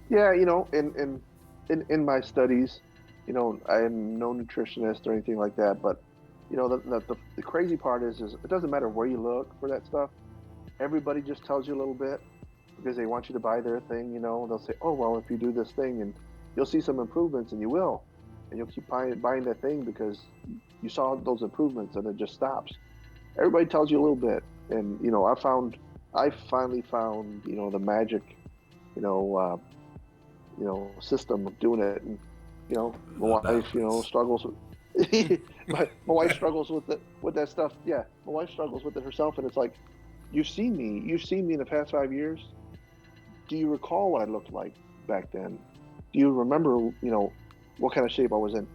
Yeah, in my studies, I am no nutritionist or anything like that, but the crazy part is it doesn't matter where you look for that stuff. Everybody just tells you a little bit because they want you to buy their thing. They'll say, oh well, if you do this thing, and you'll see some improvements, and you will, and you'll keep buying that thing because you saw those improvements, and it just stops. Everybody tells you a little bit, and I finally found the magic, you know uh, system of doing it. And my The wife balance. struggles with my wife struggles with that stuff. Yeah, my wife struggles with it herself, and it's like, you've seen me in the past 5 years. Do you recall what I looked like back then? Do you remember what kind of shape I was in?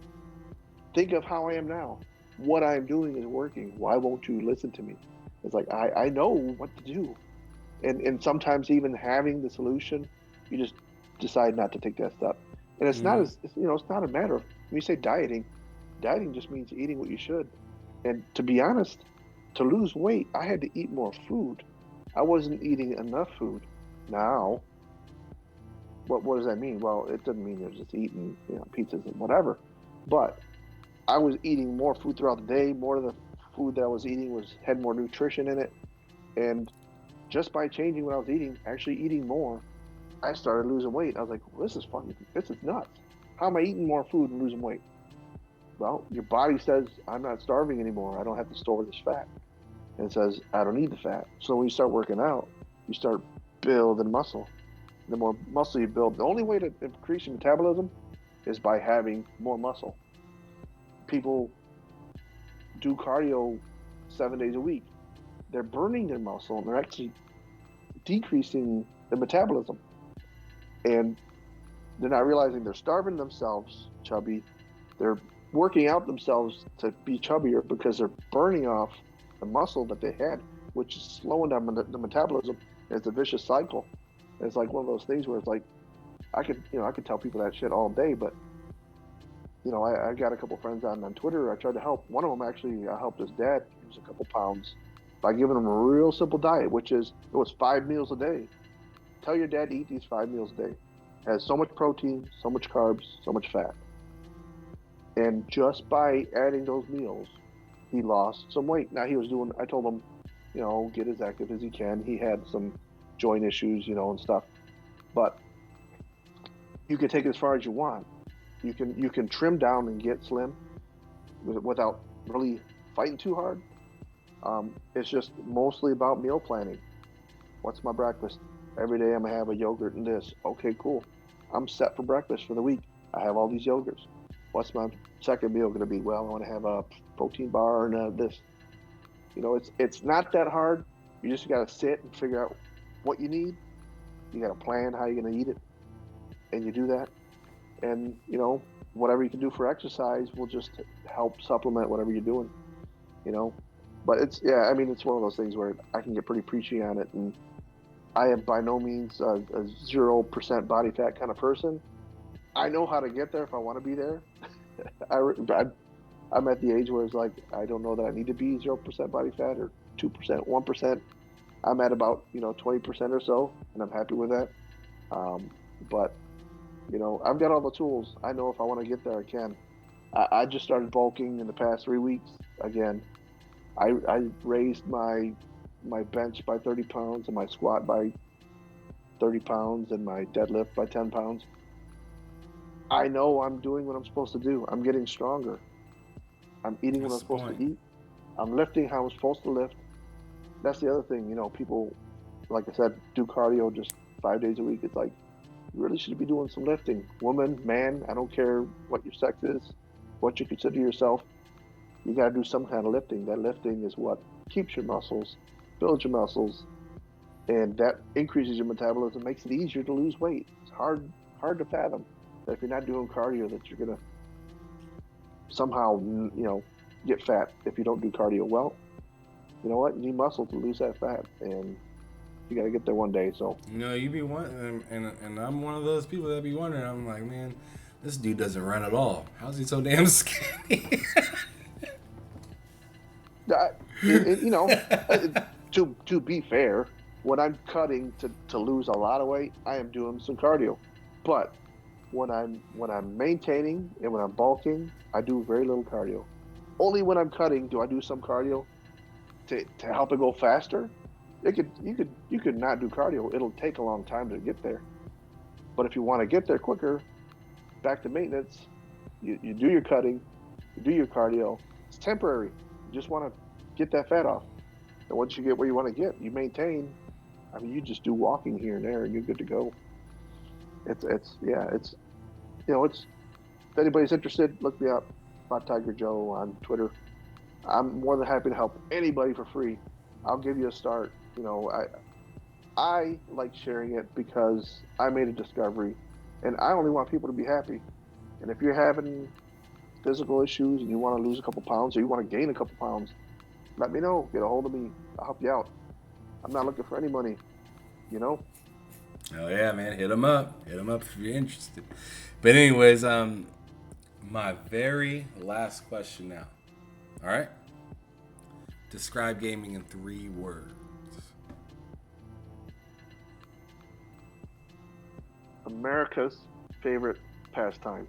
Think of how I am now. What I'm doing is working. Why won't you listen to me? It's like, I know what to do. And sometimes even having the solution, you just decide not to take that step. And it's not Mm-hmm. as it's not a matter of, when you say dieting just means eating what you should. And to be honest, to lose weight, I had to eat more food. I wasn't eating enough food. Now, what does that mean? Well, it doesn't mean you're just eating pizzas and whatever, but I was eating more food throughout the day. More of the food that I was eating had more nutrition in it, and just by changing what I was eating, actually eating more, I started losing weight. I was like, well, this is nuts. How am I eating more food and losing weight? Well, your body says, I'm not starving anymore. I don't have to store this fat. And it says, I don't need the fat. So when you start working out, you start building muscle. The more muscle you build, the only way to increase your metabolism is by having more muscle. People do cardio 7 days a week. They're burning their muscle, and they're actually decreasing the metabolism. And they're not realizing they're starving themselves chubby, they're working out themselves to be chubbier because they're burning off the muscle that they had, which is slowing down the metabolism. It's a vicious cycle. It's like one of those things where it's like I could tell people that shit all day, but I got a couple friends on Twitter. I tried to help. One of them actually, I helped his dad lose a couple pounds by giving him a real simple diet, which is it was 5 meals a day. Tell your dad to eat these 5 meals a day. It has so much protein, so much carbs, so much fat. And just by adding those meals, he lost some weight. Now he was doing. I told him, get as active as he can. He had some joint issues, and stuff. But you can take it as far as you want. You can trim down and get slim without really fighting too hard. It's just mostly about meal planning. What's my breakfast? Every day I'm gonna have a yogurt and this. Okay, cool. I'm set for breakfast for the week. I have all these yogurts. What's my second meal gonna be? Well, I want to have a protein bar and this. It's not that hard. You just gotta sit and figure out what you need. You gotta plan how you're gonna eat it, and you do that. And whatever you can do for exercise will just help supplement whatever you're doing. You know, but it's yeah. I mean, it's one of those things where I can get pretty preachy on it, and I am by no means a 0% body fat kind of person. I know how to get there if I want to be there. I'm at the age where it's like I don't know that I need to be 0% body fat or 2%, 1%. I'm at about 20% or so, and I'm happy with that. But I've got all the tools. I know if I want to get there, I can. I just started bulking in the past 3 weeks. Again, I raised my bench by 30 pounds and my squat by 30 pounds and my deadlift by 10 pounds. I know I'm doing what I'm supposed to do. I'm getting stronger. I'm eating what I'm That's the supposed point. to eat. I'm lifting how I'm supposed to lift. That's the other thing. People, like I said, do cardio just 5 days a week. It's like, you really should be doing some lifting. Woman, man, I don't care what your sex is, what you consider yourself. You got to do some kind of lifting. That lifting is what keeps your muscles, builds your muscles, and that increases your metabolism, makes it easier to lose weight. It's hard to fathom that if you're not doing cardio, that you're gonna somehow, get fat if you don't do cardio. Well, you know what? You need muscle to lose that fat, and you got to get there one day. So, You be one, and I'm one of those people that be wondering. I'm like, man, this dude doesn't run at all. How's he so damn skinny? uh, it, you know, uh, to be fair, when I'm cutting to lose a lot of weight, I am doing some cardio. But when I'm maintaining and when I'm bulking, I do very little cardio. Only when I'm cutting do I do some cardio to help it go faster. You could not do cardio. It'll take a long time to get there. But if you want to get there quicker, back to maintenance, you do your cutting, you do your cardio. It's temporary. You just want to get that fat off. And once you get where you want to get, you maintain. I mean, you just do walking here and there, and you're good to go. It's yeah, it's if anybody's interested, look me up, Fat Tiger Joe on Twitter. I'm more than happy to help anybody for free. I'll give you a start. I like sharing it because I made a discovery, and I only want people to be happy. And if you're having physical issues and you want to lose a couple pounds or you want to gain a couple pounds, let me know. Get a hold of me. I'll help you out. I'm not looking for any money. You know. Oh yeah, man, hit him up. Hit him up if you're interested. But anyways, my very last question now. All right. Describe gaming in 3 words. America's favorite pastime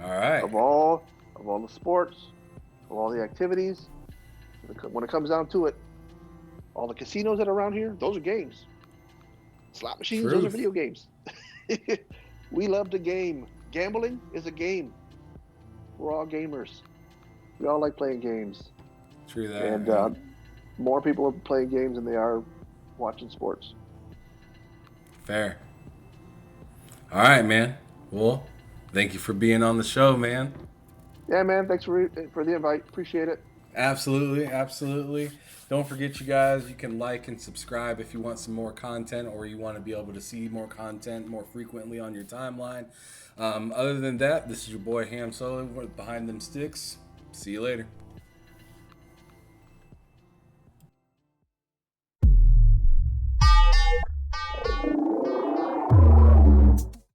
All right. of all the sports, of all the activities. When it comes down to it, all the casinos that are around here, those are games. Slot machines, those are Truth. video games. We love to game. Gambling is a game. We're all gamers. We all like playing games, True that. and more people are playing games than they are watching sports. Fair. All right, man. Well, thank you for being on the show, man. Yeah, man. Thanks for the invite. Appreciate it. Absolutely, absolutely. Don't forget, you guys, you can like and subscribe if you want some more content or you want to be able to see more content more frequently on your timeline. Other than that, this is your boy Ham Solo with Behind Them Sticks. See you later.